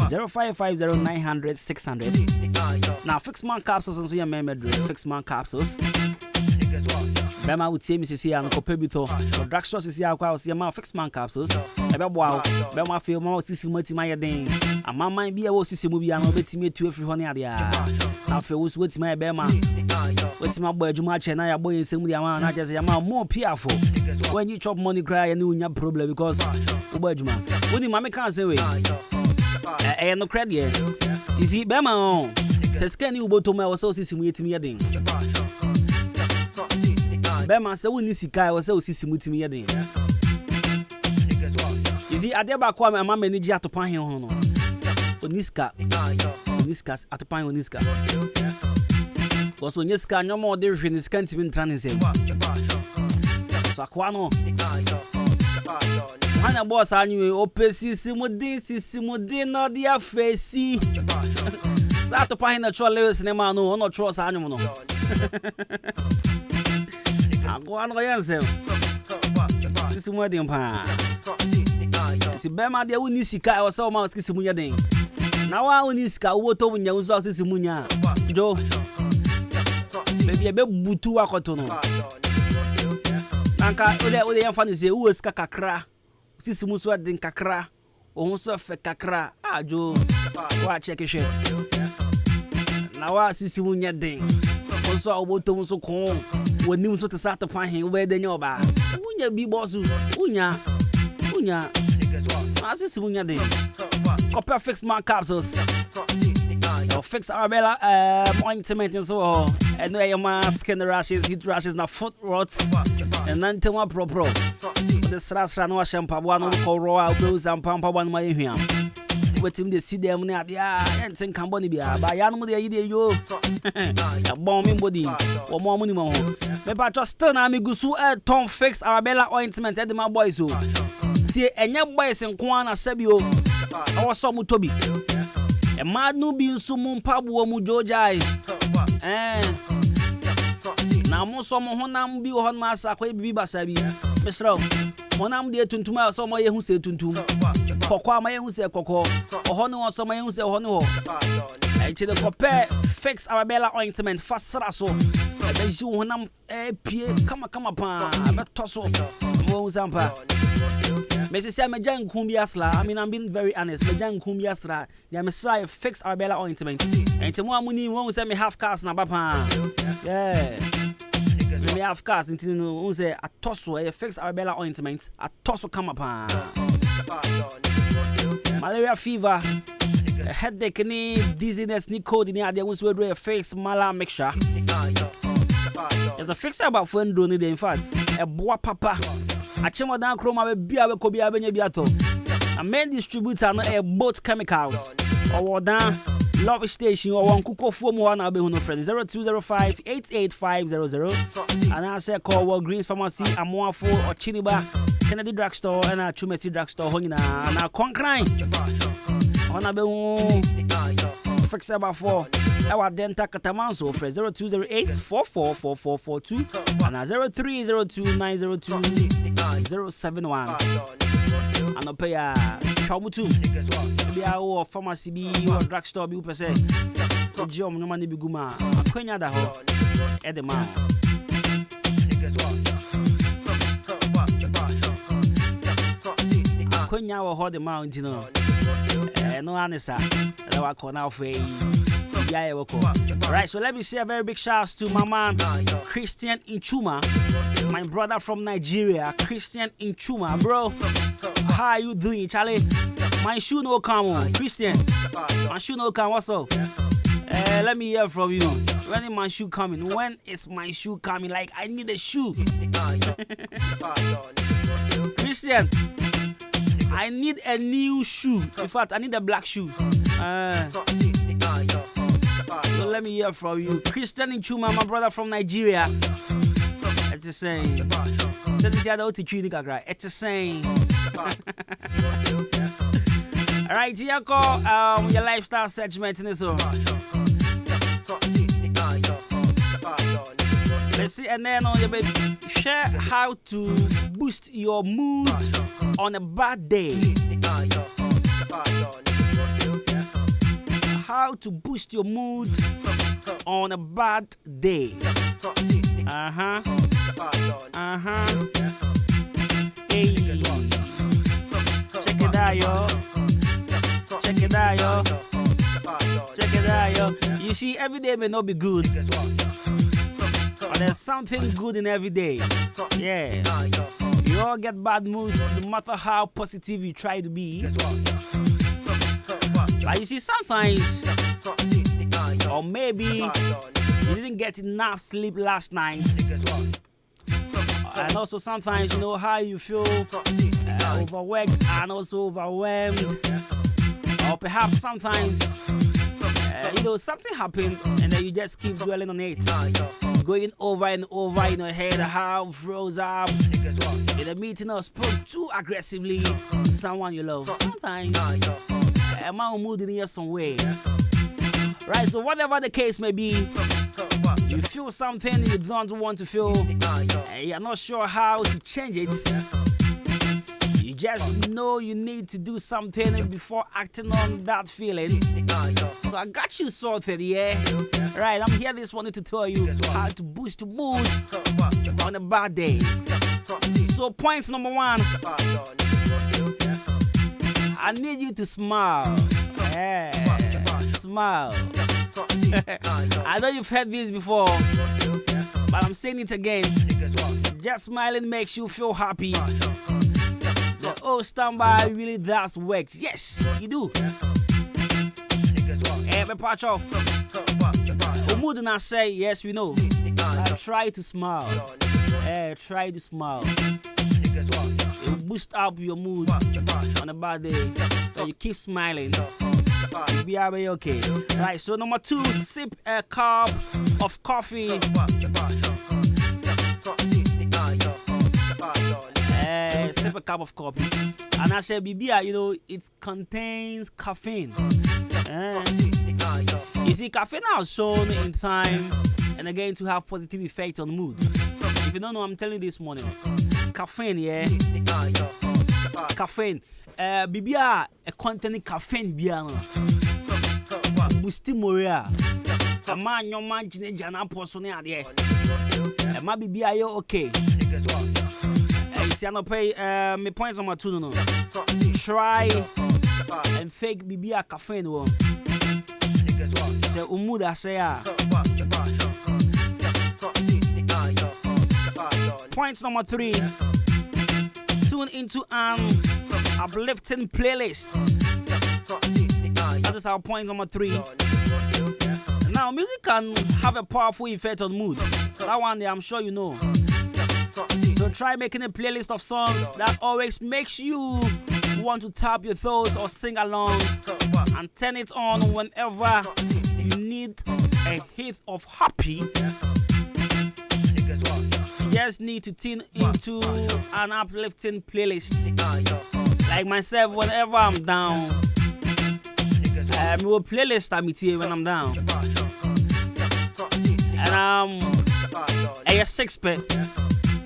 Speaker 11: 0550900600. Now, fix man capsules and so your memory, fix man capsules. Bema would say Mrs. Yan Copebito, or drugstores is your house, your mouth fix man capsules. Wow, Bema feel more sissy my day. A man might be a sissy movie and obey me to every honey. I feel what's my Bema. What's my boy Jumache and I boy in some I just am more fearful. When you chop money cry and you your problem because Ubajuma. What the mammy can't say way. I no credit. You see, Bema says, can you go to my also sissy with me a ding? Bema say we need sika we say we sisi mutimi ye den. You see ade ba kwa ma manage atopan he ho no. Oniska atopan oniska. Because oniska nyomo de hwe ni sika ntimi ntra ne nsem. So akwa no. Hana boss anyi opesi simudi no dia fesi. Sa atopan na chole cinema no no trust anyi no. I go on the answer. This is more than pan. It's Bema, the Unisika or so much Kissimunia ding. Now I Uniska, what over your Simunia. Joe, maybe a bit butu akotono. Nanka, the infant say, who is Kakakra? Sissimuswa din Kakra, or so fe Kakra. Ah, Joe, watch check a shit. Now I Simunia ding. Also, I want to so calm. When you so to start to find him where they know about. Unya be boss, Unya. As is Unya day. Copper fix my capsules. Or fix Arabella ointment and so on. And there your mask and the rashes, heat rashes, now foot rots. And then to my pro. The slash and wash and pab one call raw those and pampa one my here. What him they see them near the and think Camboni be by Yanmo the idea yo. A bombing body or more money. Me patch still na me gusu Tom Fix Arabella ointment at my boys. See, and your boys in Kwana Sebio. I was some Toby. A mad no being so moon pabu mujojai. Now, most of my honam be on my sakwe biba sabi. Mr. Monam dear Tuntuma, some way who say Tuntum. Cocoa, my who say Coco, or Hono, or some who say Hono. I tell the compare Fix Arabella ointment fast rasso. I bet you honam come upon a tosso. Mozampa. Mrs. Majan Kumbiasla, I mean, I'm being very honest. Majan Kumbiasla, the Messiah Fix Arabella ointment. And tomorrow money won't send me half cast na papa. Yeah. Me half cast into say a tosso, a Fix Arabella ointment, a tosso come upon. Malaria fever, a headache, dizziness, cold in the idea was where a Fix Mala mixture. There's a fixer about friend doing the in fact, a boa papa. A chemo down chroma be a could be a benebiato. A main distributor no both chemicals. Or down love station or one cook of one I'll be no friend 0205 88500. And I say call Walgreens Pharmacy, Amoa 4 or Chiniba, Kennedy Drugstore, and a Chumeti Drugstore, and a concrine. On a be fix about 4. Our Denta Catamanso for 0208 444442 and 0302 902 071. And I'll pay a Kamutu. Be our pharmacy be or drugstore be per se. Jom no money be guma. A quenya da ho. Edema. A quenya or hold the mountain. No anisa. I call now for Alright, so let me say a very big shout out to my man Christian Inchuma, my brother from Nigeria. Christian Inchuma, bro. How are you doing, Charlie? My shoe no come on, Christian. My shoe no come. What's up? Let me hear from you. When is my shoe coming? When is my shoe coming? Like I need a shoe. Christian, I need a new shoe. In fact, I need a black shoe. So let me hear from you. Christian Inchuma, my brother from Nigeria. It's the same. It's the same. Alright, here go your lifestyle segment in this one. Let's see, and then on your baby, share how to boost your mood on a bad day. How to boost your mood on a bad day. Hey. Check it out, yo. Check it out, yo. Check it out, yo. You see, every day may not be good, but there's something good in every day. Yeah. You all get bad moods no matter how positive you try to be. But you see, sometimes, or maybe you didn't get enough sleep last night, and also sometimes you know how you feel overworked and also overwhelmed, or perhaps sometimes you know something happened and then you just keep dwelling on it, going over and over in your head how froze up in a meeting or spoke too aggressively to someone you love. Sometimes a man will move in here some way. Right, so whatever the case may be, you feel something you don't want to feel, and you're not sure how to change it. You just know you need to do something before acting on that feeling. So I got you sorted, yeah? Right, I'm here this morning to tell you how to boost your mood on a bad day. So point number 1, I need you to smile. Yeah, smile. I know you've heard this before, but I'm saying it again. Just smiling makes you feel happy. The old standby really does work. Yes, you do. Hey, Pacho. Umudu not say, yes, we know. I try to smile. Try to smile. It will boost up your mood on a bad day. When you keep smiling, you'll be okay. Right, so number 2, sip a cup of coffee. Sip a cup of coffee. And I said, Bibia, you know, it contains caffeine. You see, caffeine is shown in time and again to have positive effect on mood. If you don't know, I'm telling you this morning. Caffeine, yeah. Caffeine. Bibia, a containing caffeine, biano. Boosting moria. A man, your man, Jana Posone, there. A ma Bibia, you okay. It's pay me points on my 2 no. Try and fake Bibia caffeine one. Say umuda say Point number 3. Tune into an uplifting playlist. That is our point number 3. Now, music can have a powerful effect on mood. That one there, I'm sure you know. So try making a playlist of songs that always makes you want to tap your toes or sing along, and turn it on whenever you need a hit of happy. You just need to tune into an uplifting playlist. Like myself, whenever I'm down, I will playlist I'm here when I'm down. And a 6-pack.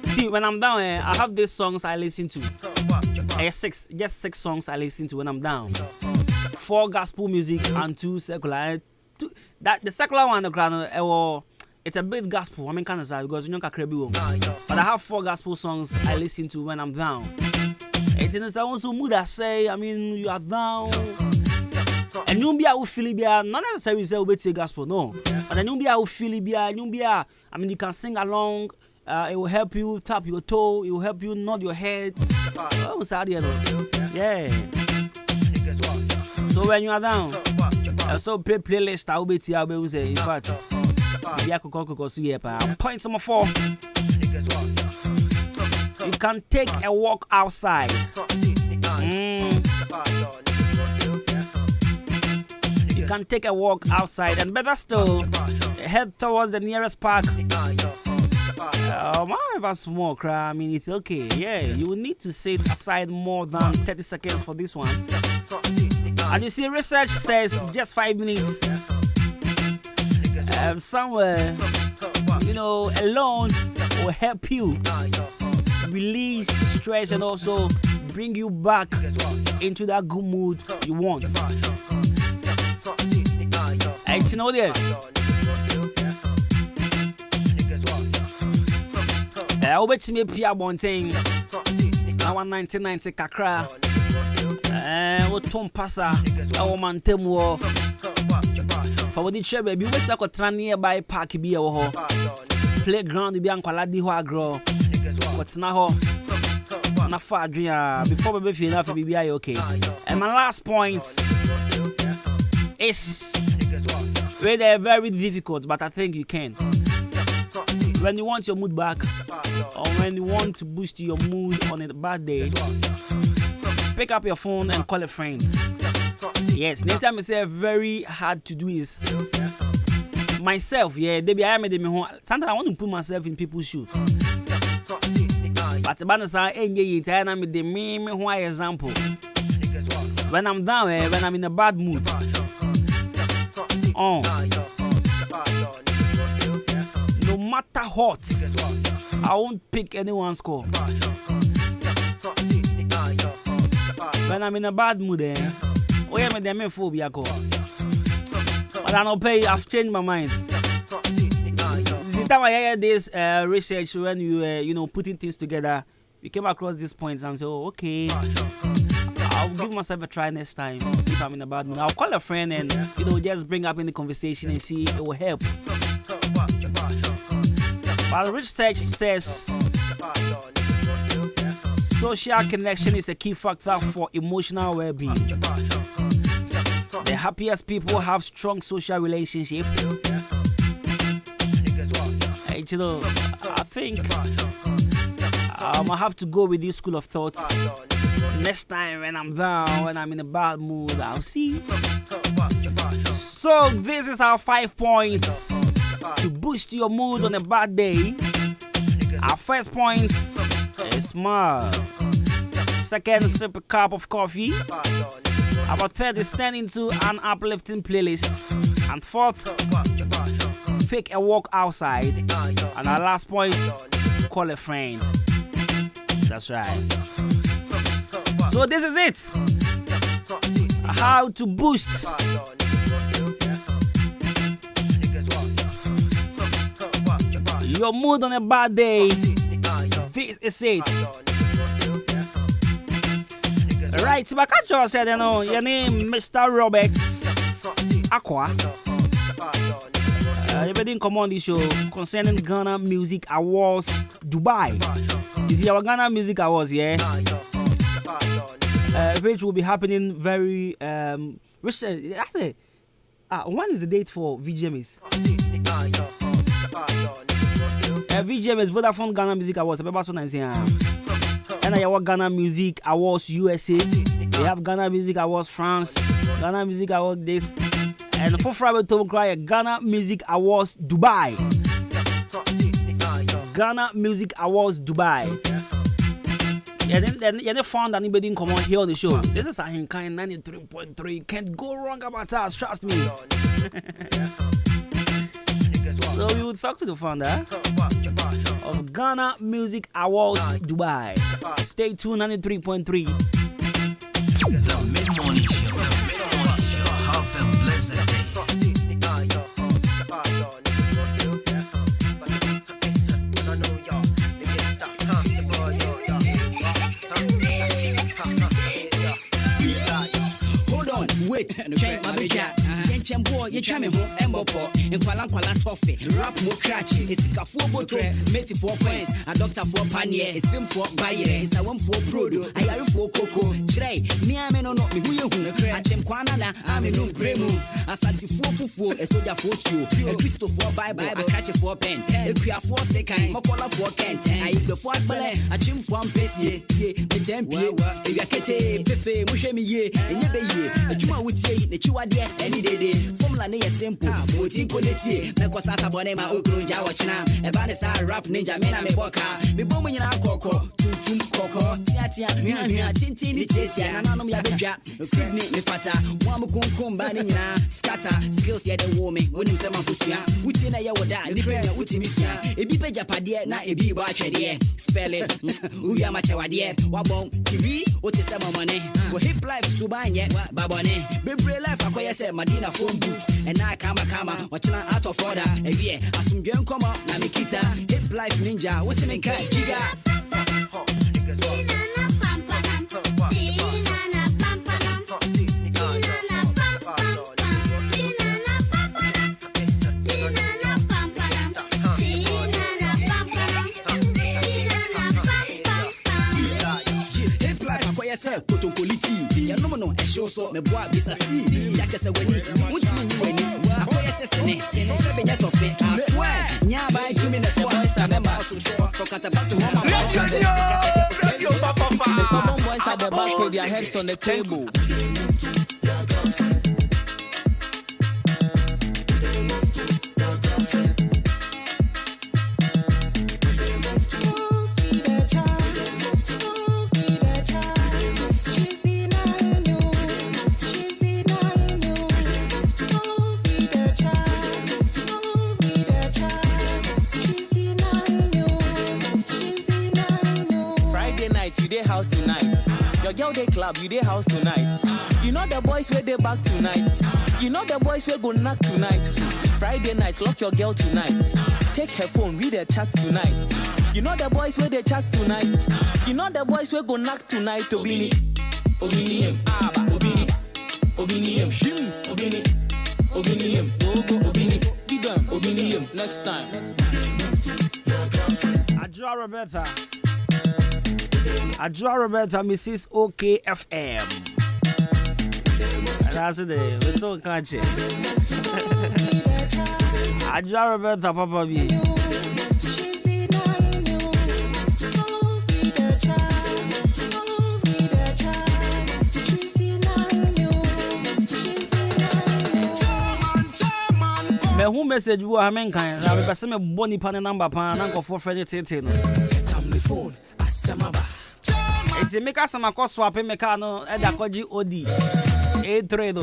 Speaker 11: See, when I'm down, I have these songs I listen to. Just 6 songs I listen to when I'm down. 4 gospel music and 2 secular. The secular one, it's a bit gospel. I mean, kind of sad because you know, but I have 4 gospel songs I listen to when I'm down. It's in the also mood I say, I mean, you are down. And you be a Philibia, not necessarily say obey gospel, no. But then you be a Philibia, I mean, you can sing along. It will help you tap your toe. It will help you nod your head. Oh, sad, you know. Yeah. So when you are down, so play playlist. I will be say. In fact, point number 4. You can take a walk outside. You can take a walk outside, and better still, head towards the nearest park. If I smoke, I mean, it's okay. Yeah, you will need to sit aside more than 30 seconds for this one. And you see, research says just 5 minutes somewhere, you know, alone will help you release stress and also bring you back into that good mood you want. You know there. I bet me Pia Bonting. I want 1990 Kakra. What Tom Passa. Our man Temo. For what did she baby? What's like a nearby park be a playground? Be Uncle Ladi Wagro. What's now? Not far, before we feel enough to be okay. And my last point is really very difficult, but I think you can. When you want your mood back, or when you want to boost your mood on a bad day, pick up your phone and call a friend. Yes, next time I say very hard to do is myself. Yeah, sometimes I want to put myself in people's shoes. But example. When I'm down, when I'm in a bad mood, no matter what, I won't pick anyone's call. When I'm in a bad mood, phobia call. But I don't pay. I've changed my mind. The time I hear this research, when you putting things together, we came across this point and say, oh, okay, I'll give myself a try next time if I'm in a bad mood. I'll call a friend and just bring up in the conversation and see it will help. But research says social connection is a key factor for emotional well-being. The happiest people have strong social relationships. I think I have to go with this school of thoughts. Next time when I'm down, when I'm in a bad mood, I'll see. So this is our 5 points to boost your mood on a bad day. Our first point is smile. Second, sip a cup of coffee. Our third is turn into an uplifting playlist. And fourth, take a walk outside. And our last point, call a friend. That's right. So this is it. How to boost your mood on a bad day. This is it. Right, Bakacho said, your name Mr. Roberts Aqua. You didn't come on the show concerning Ghana Music Awards Dubai. This is our Ghana Music Awards, yeah? Which will be happening very recently. When is the date for VGMAs? VGMAs Vodafone Ghana Music Awards. And I have Ghana Music Awards USA. They have Ghana Music Awards France. Ghana Music Awards this. And for Friday to cry Ghana Music Awards Dubai. Ghana Music Awards Dubai. You found anybody come on here on the show. This is a Hinkai 93.3. Can't go wrong about us, trust me. So we will talk to the founder of Ghana Music Awards Dubai. Stay tuned, 93.3.
Speaker 2: The Mid-Morning Show. The Mid-Morning Show. Have a blessed day.
Speaker 5: Hold on, wait. Check my big boy, you try me home, Embopo, and Qualanquala Toffee, rap more cratchy, it's a 4 bottle, mate 4 points, a doctor for panier, a swim for buyer, it's a 1 for prodo, I are for cocoa, tray, me I may not be who you crack him Quanana, I'm in no gremu, a Santi 4 a soldier for you, a crystal for Bible, a catch 4 pen, a queer 4 second, Mokola 4 Kent, I eat the 4 ballet, a chim from Pessie, ye, a tempe, a yakete, Pepe, Mushemi ye, and ye, a Juma would say, the Chiwadia, any day. Formula near simple, Mutin Colletti, Mekosasa Bonema, Ukrunja, Wachina, a Banessa rap ninja, Mena Meboka, Mibomina Coco, Tum Coco, Tiatia, Mia, Tintin, Tiatia, and Anomia Bija, Sydney, Mifata, Wamukum, Banina, Scatter, skills yet a woman, when you say Mafusia, Utina Yawoda, Nipena, Utimisia, a Bipa Japadia, not a B Bachadia, spell it, Uyamachawadia, Wabon, TV, what is some money, for hip life, Subanya, Babone, Bibre life, Akoya, Madina. And I kama watching out of order. And yeah, as some young come up, Namikita, hip life ninja, what's in cat jiga? Hip life, Akoya said, Kotokoliti, Yanomano, and show so me boy, Bisa C, Yakasa Wenny, which means you any, Akoya says, and it's of it. I swear, Nyaba, 2 minutes, the boys are members for Catabato.
Speaker 8: Some boys at the back with their heads on the table. You dey house tonight. Your girl dey club, you dey house tonight. You know the boys where they back tonight. You know the boys where go knock tonight. Friday nights, lock your girl tonight. Take her phone, read her chats tonight. You know the boys where they chat tonight. You know the boys where go knock tonight. Obini, Obini, Aba, Obini, Obini, Shim, Obini, Obini, Gogo, Obini, Gidam, Obini. Next time.
Speaker 11: Adra Roberta, Mrs. OKFM. That's it. We're talking country. Adra Roberta, Papa B. message wo ha men kan na me pese me boni pa ne number pa na nkofo frɛ ne tete no
Speaker 6: Tam the phone, asamaba.
Speaker 11: enti me ka sama ko swap me ka no e da koji odi A3 do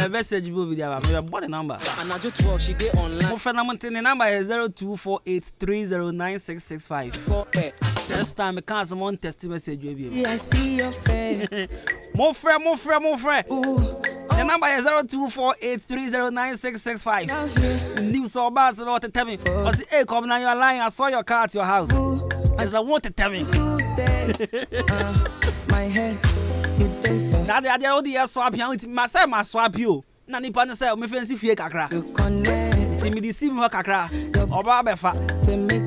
Speaker 11: message bo bi dia me boni number
Speaker 8: and I just 12 she dey online
Speaker 11: mo frɛ na mo tin number is 0248309665 this time me can some text message we bi
Speaker 6: I see your face.
Speaker 11: mo frɛ the number is 0248309665 news or bars about to tell me I say hey come now you're lying I saw your car at your house as I want to tell me
Speaker 6: My head you dey
Speaker 11: na the all the swap here with myself my swap you na nipa no say me fancy fie kakra ti me di sim ho kakra oba be fa
Speaker 6: say make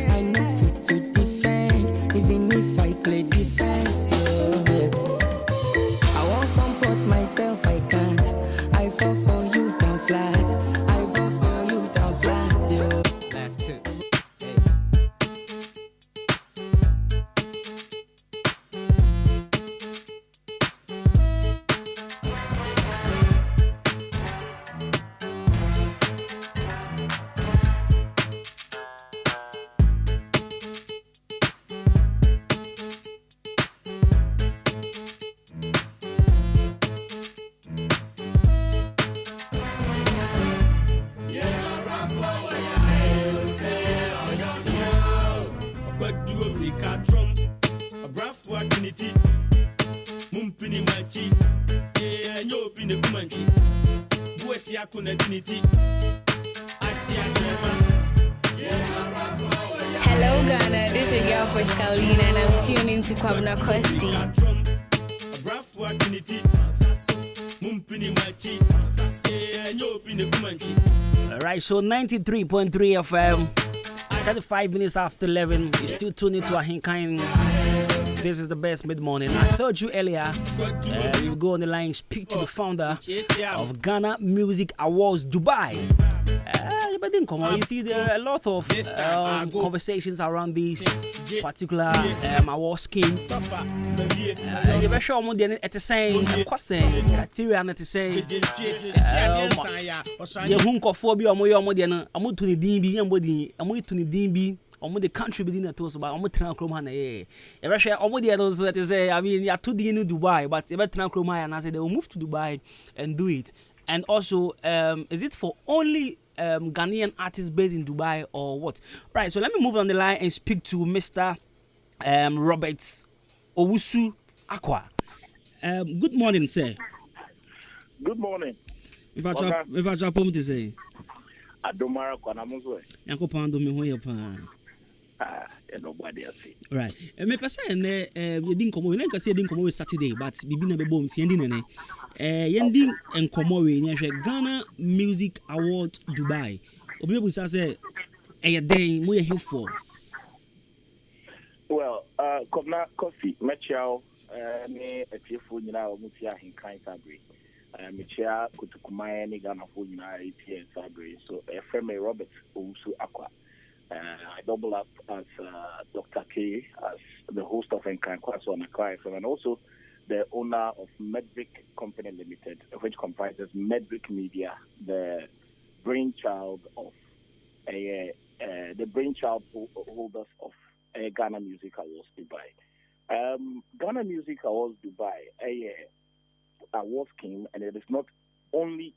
Speaker 6: I know fit to defend even if I play defense. I won't comport myself, I can't. I fall for you down flat. I fall for you down flat, yo.
Speaker 11: That's two.
Speaker 3: Hello Ghana, this is your girl for Scalina and I'm tuning to Kwabena Costy.
Speaker 11: Alright, so 93.3 FM, 35 minutes after 11, you're still tuning to Ahinkain. This is the best mid-morning. I told you earlier, we'll go on the line, speak to the founder of Ghana Music Awards Dubai. You see, there are a lot of conversations around this particular award scheme. You better show them at the same criteria at the same. You hunkophobia, I'm to the DB, I'm to the DB. The country within the toast about Omo Chroma. Ever share Omo the others to say, I mean, you are too in Dubai, but ever Chroma and I said they will move to Dubai and do it. And also, is it for only Ghanaian artists based in Dubai or what? Right, so let me move on the line and speak to Mr. Robert Owusu Akwa. Good morning, sir.
Speaker 9: Good morning.
Speaker 11: About your point to say.
Speaker 9: Adwuma Kwanamuzwe.
Speaker 11: Yanko Pando me ho yepa.
Speaker 9: Nobody else.
Speaker 11: Right. Me pese ne you didn't come we nka say didn't come Saturday but bibi na bebo mti endi nene. Yendi enkomo we nya hwe Ghana Music Award Dubai. Obi bu say den mo ye hefo.
Speaker 9: Well, Kwabena Costy Metchao ne etiefo nyina o muti Ahinkan Sabre. Michia Kutukumaya ni Ghana for United here Sabre. So FM Robert Owusu Akwa. I double up as Dr. K, as the host of Nkwaso on Accra FM, and also the owner of Medric Company Limited, which comprises Medric Media, the brainchild of holders of Ghana Music Awards Dubai. Ghana Music Awards Dubai, award scheme, and it is not only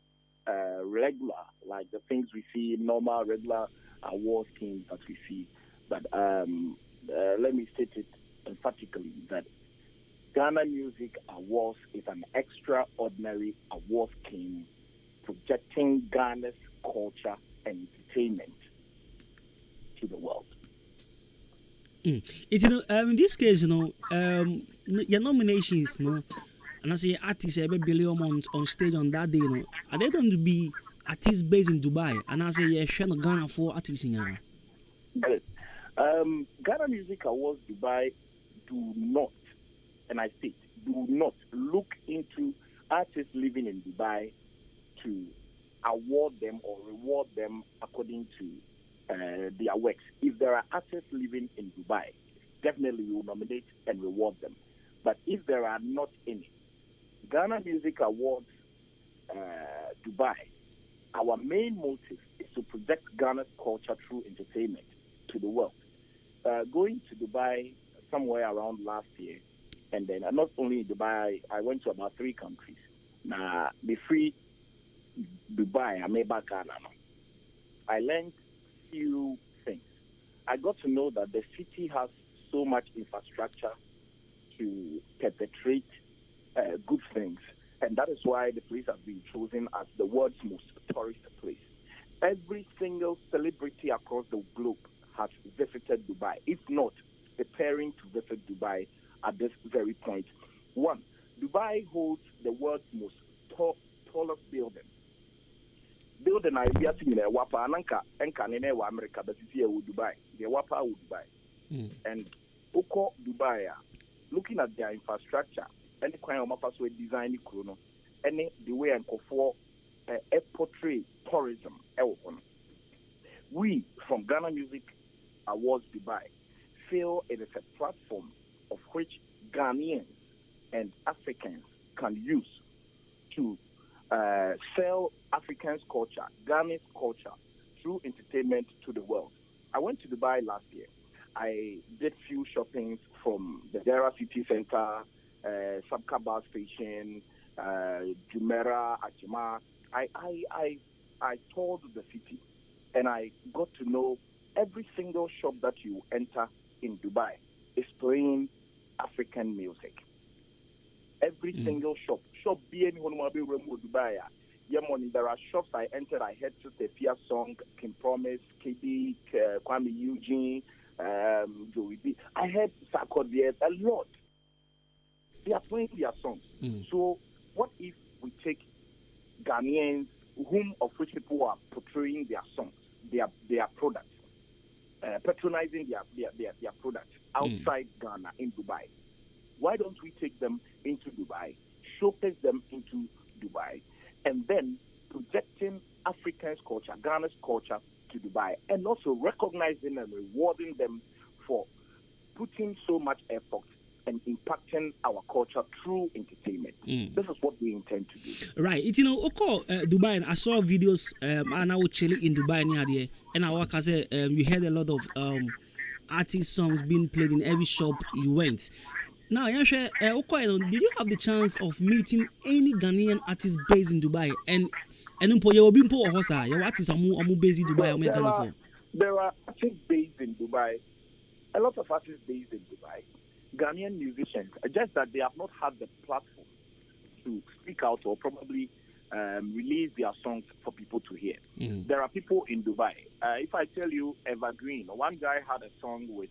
Speaker 9: regular, like the things we see, normal, regular award schemes that we see, but let me state it emphatically that Ghana Music Awards is an extraordinary award scheme projecting Ghana's culture and entertainment to the world.
Speaker 11: In this case, your nominations, and I say artists every billion on stage on that day, are they going to be artists based in Dubai? And I say, yeah, share Ghana for artists in Ghana.
Speaker 9: Good. Ghana Music Awards Dubai do not, and I state, do not look into artists living in Dubai to award them or reward them according to their works. If there are artists living in Dubai, definitely we will nominate and reward them. But if there are not any, Ghana Music Awards Dubai our main motive is to project Ghana's culture through entertainment to the world. Going to Dubai somewhere around last year, and then not only in Dubai, I went to about 3 countries. Now, the free Dubai, I made back Ghana. I learned few things. I got to know that the city has so much infrastructure to perpetrate good things, and that is why the place has been chosen as the world's most tourist place. Every single celebrity across the globe has visited Dubai, if not preparing to visit Dubai at this very point. 1, Dubai holds the world's most tallest building. Building I be in a wapa anka nene wa America, but you see Dubai. The wapa Dubai. And Oko Dubai, looking at their infrastructure, any kind of mapas we design chrono, any the way and for portray tourism. We from Ghana Music Awards Dubai feel it is a platform of which Ghanaians and Africans can use to sell Africans' culture, Ghana's culture, through entertainment to the world. I went to Dubai last year. I did few shoppings from the Dera City Center, Sabka Bar Station, Jumeirah, Adwuma. I toured the city, and I got to know every single shop that you enter in Dubai is playing African music. Every single shop be anyone will be removed Dubai. There are shops I entered. I heard to Tefia song, King Promise, KD, Kwame Eugene, Joey B. I heard Sarkodie a lot. They are playing their songs. So what if we take Ghanaians, whom of which people are portraying their songs, their products, patronizing their products outside Ghana in Dubai? Why don't we take them into Dubai, showcase them into Dubai, and then projecting Africans' culture, Ghana's culture to Dubai, and also recognizing and rewarding them for putting so much effort and impacting our culture through entertainment. This is what we intend to do.
Speaker 11: Right. You know, Dubai, I saw videos and I was chilling in Dubai near there, and I work as we heard a lot of artist songs being played in every shop you went. Now, Yanshe, did you have the chance of meeting any Ghanaian artist based in Dubai? And your artists are based in Dubai.
Speaker 9: There are artists based in Dubai. A lot of artists based in Dubai. Ghanaian musicians, just that they have not had the platform to speak out or probably release their songs for people to hear. There are people in Dubai. If I tell you Evergreen, one guy had a song with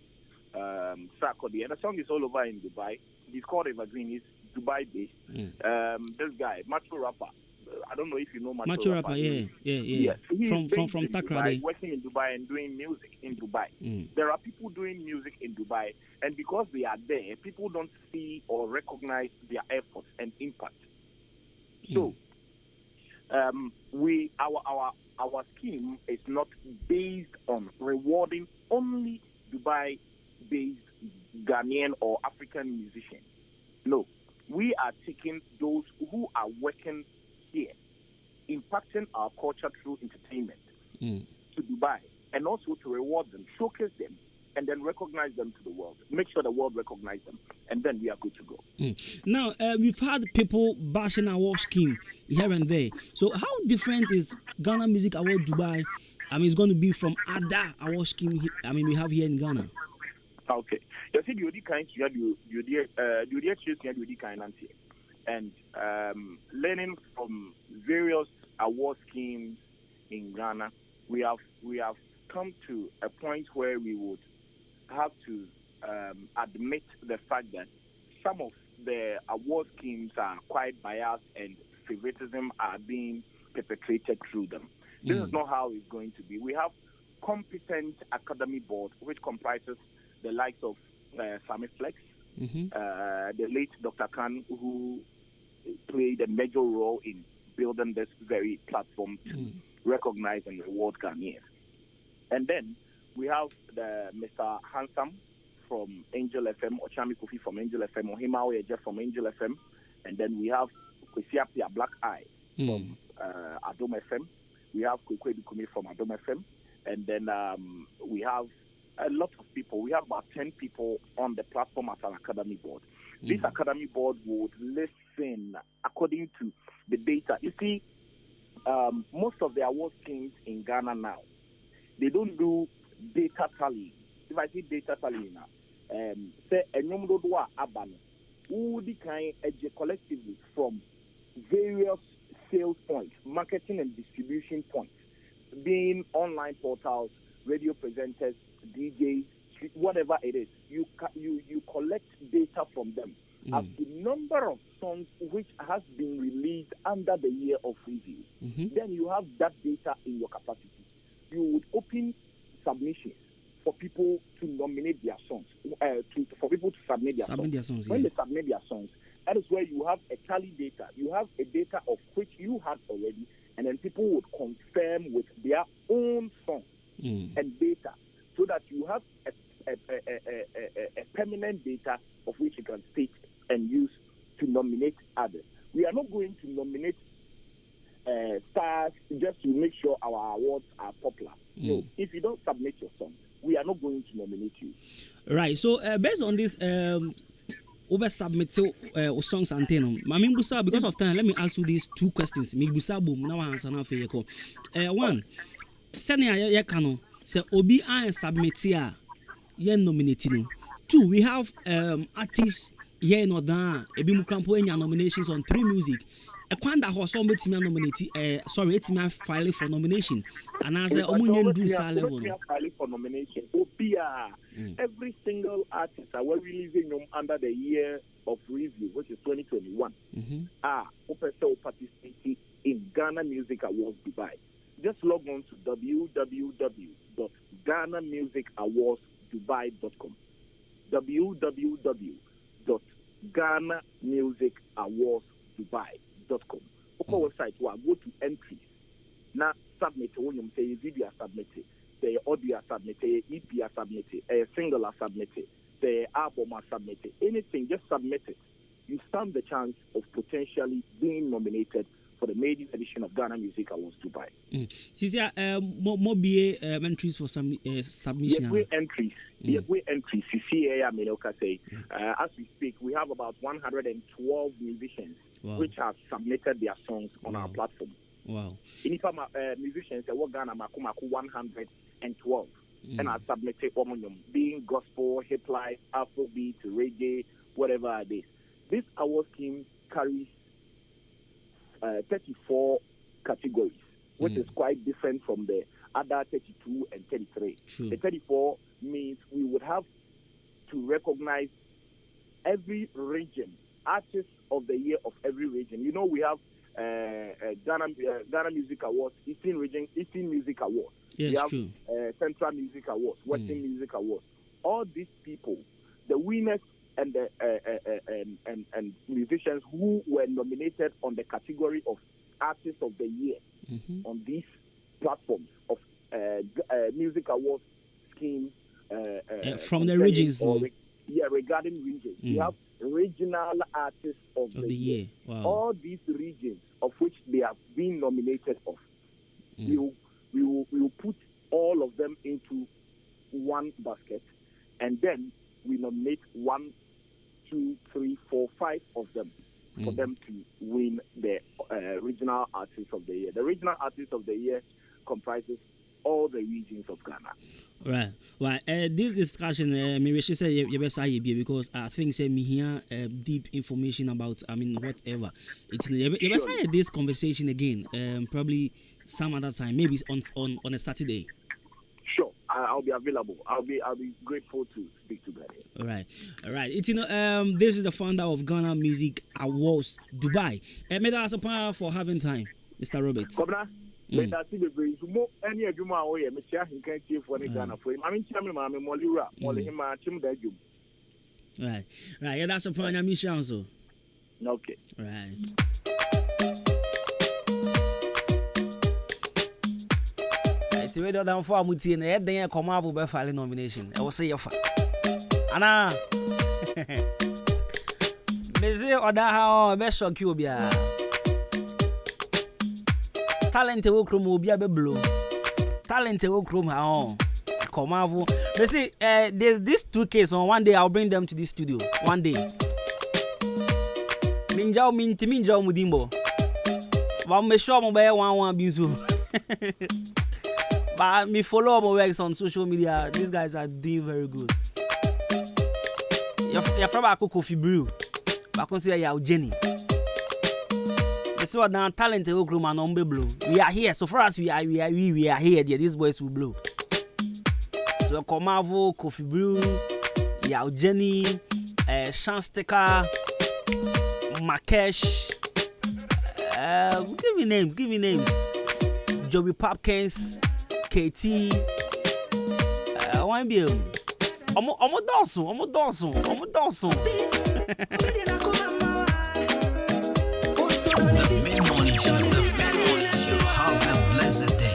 Speaker 9: Sarkodie, and the song is all over in Dubai. He's called Evergreen. He's Dubai based. This guy, macho rapper. I don't know if you know macho rapper.
Speaker 11: Yeah. From Takrade,
Speaker 9: working in Dubai and doing music in Dubai. There are people doing music in Dubai, and because they are there, people don't see or recognize their efforts and impact. So, our scheme is not based on rewarding only Dubai-based Ghanaian or African musicians. No, we are taking those who are working here, impacting our culture through entertainment to Dubai, and also to reward them, showcase them, and then recognize them to the world. Make sure the world recognizes them, and then we are good to go.
Speaker 11: Now, we've had people bashing our scheme here and there. So how different is Ghana Music Award Dubai? It's going to be from other award scheme we have here in Ghana.
Speaker 9: Okay. You see, the kind and learning from various award schemes in Ghana, we have come to a point where we would have to admit the fact that some of the award schemes are quite biased and favoritism are being perpetrated through them. This is not how it's going to be. We have competent academy board which comprises the likes of Sami Flex, the late Dr. Khan, who played a major role in building this very platform to recognize and reward Ghanaians. And then we have the Mr. Handsome from Angel FM, Ochami Kofi from Angel FM, Ohima Oyeje from Angel FM, and then we have Kwesiapia Black Eye from Adwuma FM. We have Kwabena Costy from Adwuma FM, and then we have a lot of people. We have about 10 people on the platform as an academy board. This academy board would listen according to the data. You see, most of the award schemes in Ghana now, they don't do data tally. If I say data tally now, say a number of abano, who can collectively from various sales points, marketing and distribution points, being online portals, radio presenters, DJs, whatever it is, you collect data from them as the number of songs which has been released under the year of review. Then you have that data in your capacity. You would open submissions for people to nominate their songs, for people to submit their songs. When they submit their songs, that is where you have a tally data. You have a data of which you have already, and then people would confirm with their own songs and data, so that you have a permanent data of which you can take and use to nominate others. We are not going to nominate stars just to make sure our awards are popular. So if you don't submit your song, we are not going to nominate you.
Speaker 11: Right. So based on this, over submit songs and ten. Because of time, let me ask you these two questions. Now answer now for you. One, send ya kano. Say obi I submit here, yen nominating. Two, we have artists here no da. Ebi mukrampo enya nominations on 3 Music. Kwanda ho so betimi nominate etimi file for nomination. And as omunye do sa level.
Speaker 9: File for nomination. Obia every single artist that we're releasing them under the year of review, which is 2021. Participating in Ghana Music Awards Dubai. Just log on to www.GhanaMusicAwardsDubai.com. www.GhanaMusicAwardsDubai.com. Open website go to entries. Now submit when you say video submitted, the audio submitted, EP submitted, a single submitted, the album submitted. Anything, just submit it. You stand the chance of potentially being nominated for the maiden edition of Ghana Music Awards Dubai.
Speaker 11: Sisia, more BA entries for some submission.
Speaker 9: Yes, we entries. Yes, we entries. As we speak, we have about 112 musicians which have submitted their songs on our platform.
Speaker 11: Wow.
Speaker 9: In musicians, they work Ghana Makumaku 112. And I submitted being gospel, hip life, Afrobeat, reggae, whatever it is. This award scheme carries 34 categories, which is quite different from the other 32 and 33.
Speaker 11: True.
Speaker 9: The 34 means we would have to recognize every region, artist of the year of every region. You know, we have Ghana Music Awards, Eastern Music Awards.
Speaker 11: Yes,
Speaker 9: we have
Speaker 11: true.
Speaker 9: Central Music Awards, Western Music Awards. All these people, the winners and the and musicians who were nominated on the category of Artist of the Year on these platforms of music awards scheme
Speaker 11: from the regions,
Speaker 9: regarding regions. We have regional artists of the year.
Speaker 11: Wow.
Speaker 9: All these regions of which they have been nominated of, we will put all of them into one basket, and then we nominate 1, 2, 3, 4, 5 of them for them to win the regional artist of the year. The regional artist of the year comprises all the regions of Ghana.
Speaker 11: Right. Well, this discussion, maybe she said because I think say me hear deep information about whatever. It's this conversation again. Probably some other time, maybe it's on a Saturday.
Speaker 9: Sure, I'll be available. I'll be grateful to speak to Ghana.
Speaker 11: All right. It's this is the founder of Ghana Music Awards Dubai. May I ask for having time, Mr. Roberts.
Speaker 9: Kwabena, that's the very more any Adwuma way. Me share him can't see for Ghana for him. I mean, chairman, I'm Molira, him, Chim Dajum.
Speaker 11: Right. Yeah, that's a point. I'm also.
Speaker 9: Okay.
Speaker 11: Right. It's the way that I'm for Muti and head then come out with filing nomination. I will say your fa. Anna. Busy or that how best shock you be. Talent will chrome will be a blow. Talent will chrome on. Komavo. They say there's these two cases on one day I'll bring them to this studio. One day. Minjao mudimbo. But me sure mo be one bizu. But me follow my works on social media. These guys are doing very good. You're from Kofi Brew. But consider you Jenny. So now talent will grow man on blow. We are here. So for us we are here. These boys will blow. So Komavo, Kofi Brew, Yao Jenny, Shansteka, Makesh. Give me names. Joby Popkins, KT. One bill. Omo Dawson.
Speaker 2: The mid-morning show. Have a blessed day.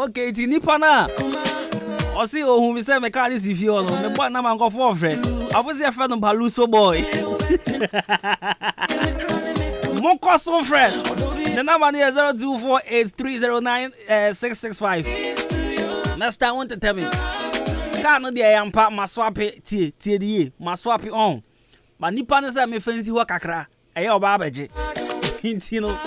Speaker 11: Okay, it's nipa na. Osi ohun mi say me ka this if you no. Me boy na man go for friend. I was your friend Baluso boy. Mon cousin friend. The number is 0248309665. Next time want to tell me. Ka no dey am pa maswape tie die. Maswape on. But nipa na say me fancy ho kakra. Eye oba abeje. Intino.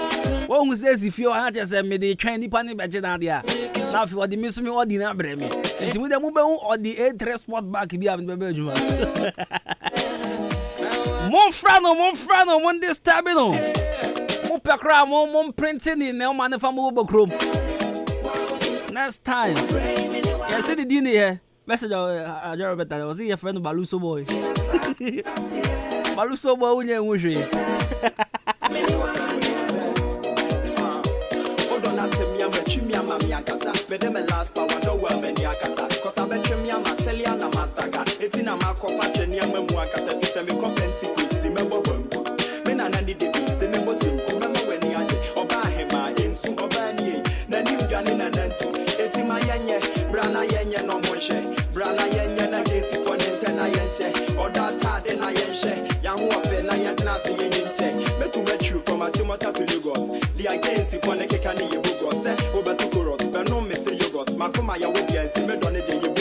Speaker 11: Wo hu say if you ha just say me dey twen nipa ni beje na dia. Now if you want the miss me or the na breme. Nti mu dem be or the A3 sport back bi am be adwuma. Mon frano, mon disturbing no. Mon pekra, mon printing in no man fa mo bokrom. Next time. You see the din here. Message Ajaro better. Was your friend Baluso boy. Baluso boy unye nwhwe.
Speaker 7: But them last power don't wear many akata. Cause I bet me I'm a Telian and Mastercard. It's in a mark of a Chenia Memuaka, send me compensity quiz, the member bumbo. Men and Andy Davis, the member simple, remember when he had it, or by him, I in soon or Bani, then you done in an end. It's in my Yanya, Brana Yanya no Moshe, Brana Yanya against it for Nintendo Yenshe, or that hard in a Yenshe, Yahu of a Nayan Nazi Yenshe, but to met you from a Timota to Lagos, the against it for the Kekani Yugos, over to Koros, but no Mr. Yogurt, Makuma Yawi, and Timid on the Yugos.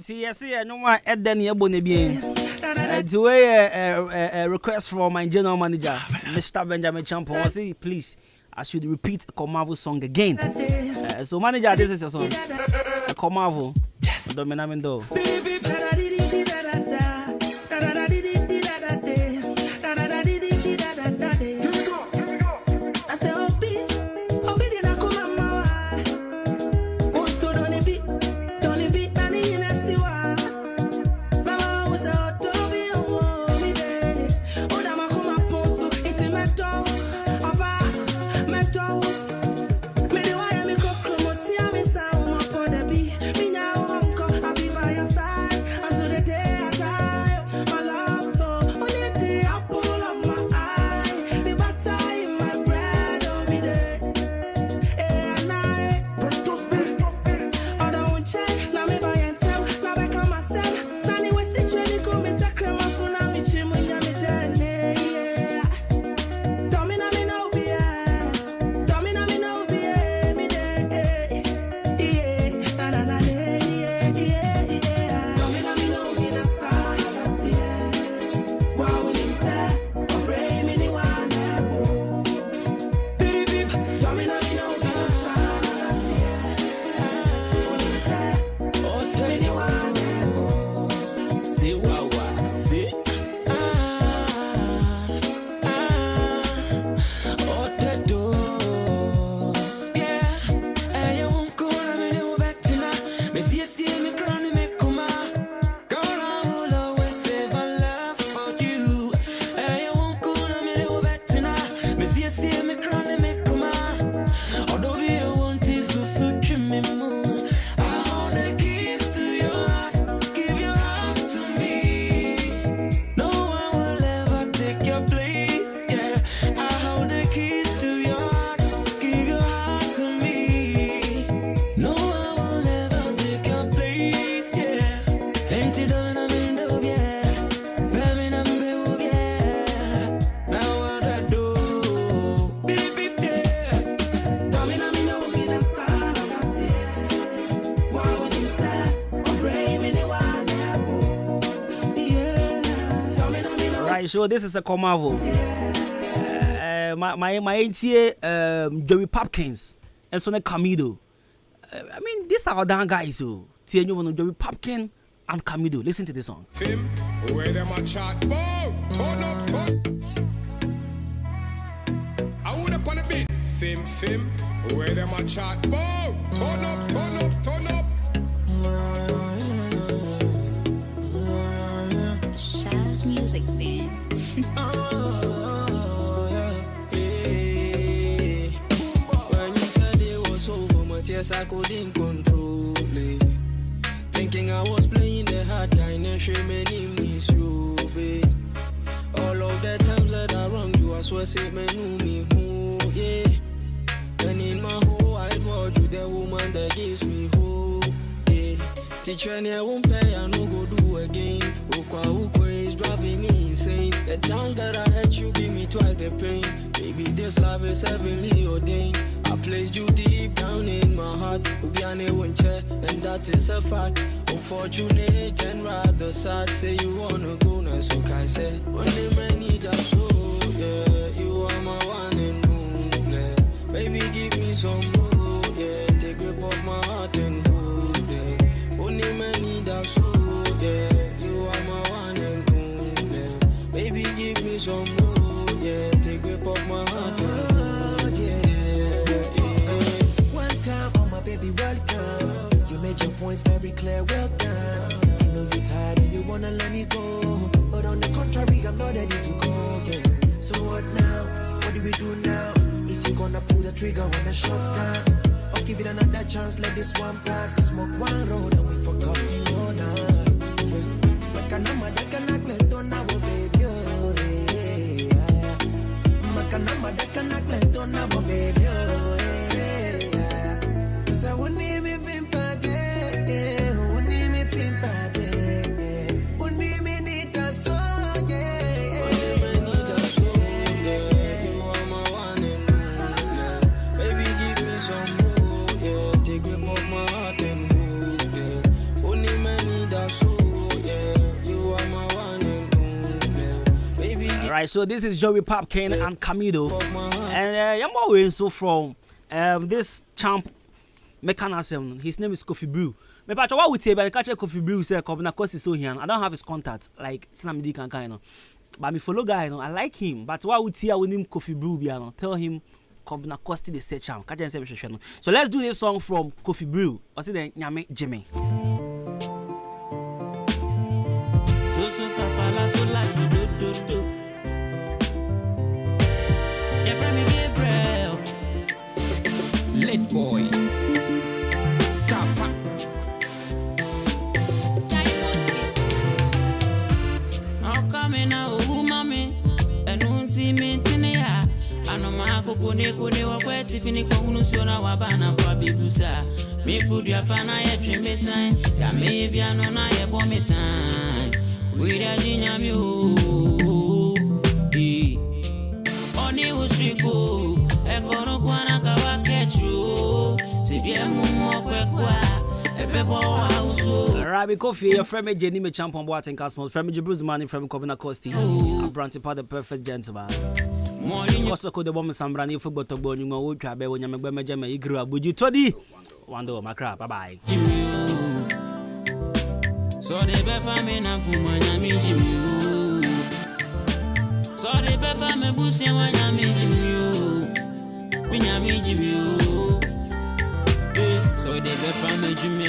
Speaker 11: Yes, no more at Daniel Bonnebier. Do a request for my general manager, Mr. Benjamin Champo. I say, please, I should repeat a Komavo song again. So, manager, this is your song. A Komavo. Yes, Dominamendo.
Speaker 6: By your side. keys to your heart, give your heart to me. No, I will never take your place, yeah. Empty down, I'm in the yeah. Baby, I'm in the yeah. Now what I do, baby, yeah. Domina, no, be the son of a tear. Why would you say, I'm brave in the one, yeah. Domina,
Speaker 11: Right, so this is a Comavo. My ATA, Joey Popkins, and so Camido. I mean, these are damn guys, so Joey Popkin and Camido. Listen to this song.
Speaker 14: Film, where them a chat, bow, turn up, turn. I would up on a beat. Film, where them a chat, bow, turn up, turn up, turn up.
Speaker 4: Shaz music, man.
Speaker 6: When you said it was over, my tears I couldn't control it. Thinking I was playing the hard guy, and she made me so big. All of the times that I wronged you, I swear say me knew me who, yeah. And in my whole wide world, you the woman that gives me hope, yeah. Teacher, I won't pay, I no go do again. Uko is driving me insane. The times that I hurt you, give me twice the pain. Baby, this love is heavenly ordained. I placed you deep down in my heart. Ubiane winter, and that is a fact. Unfortunate and rather sad. Say you wanna go now, so I said, only man need a soul, yeah. You are my one and only. Baby, give me some more, yeah. Take grip of my heart and hold, yeah. Only man need a soul, yeah. You are my one and only. Baby, give me some more, yeah. Take grip of my heart and hold, yeah.
Speaker 12: Welcome, oh my baby, welcome. You made your points very clear, well done. I know you're tired and you wanna let me go, but on the contrary, I'm not ready to go, yeah. So what now? What do we do now? Is you gonna pull the trigger on the shotgun? Or give it another chance, let this one pass. Smoke one road and we fuck up the whole night. Makanama dakanak leto na wo baby, oh yeah. Makanama dakanak leto na wo baby, oh yeah. 'Cause I wouldn't even think bad, yeah. Wouldn't even think bad, yeah. Wouldn't even need a song, yeah.
Speaker 11: Right, so this is Joey Popkin and Camido, and I'm always so from this champ mechanism. His name is Kofi Brew. Me patch what would say, but I catch Kofi Brew say Kwabena Costy so here. I don't have his contact like Sinamidi can kind of, but me follow guy, I like him. But what would say I with him Kofi Brew be tell him Kwabena Costy the set champ. Catch say so let's do this song from Kofi Brew. I see the Nyame Jimmy.
Speaker 6: So fala so lati do. Gabriel, Lit Boy, Safa. I'm coming now, mommy, and unti mintinia. I know my cocoa, or wet if any conclusiona wabana for Bibusa. Me food your pana, a trim sign, ya may be an on a bomb sign. With a ginyam.
Speaker 11: Rabbi Coffee, your friend Jenny me champion boating cosmos, friend Bruce Money from Kwabena Costy, Branty Part the perfect gentleman. Also called the woman Sambrani football to bone, you know, would travel when you're a Jama, you grew up. Would you toddy? One door, my crap, bye bye.
Speaker 6: So they be famine and for my Jimmy. So they be famine, Bussy, my Jimmy. So they be famine, Jimmy.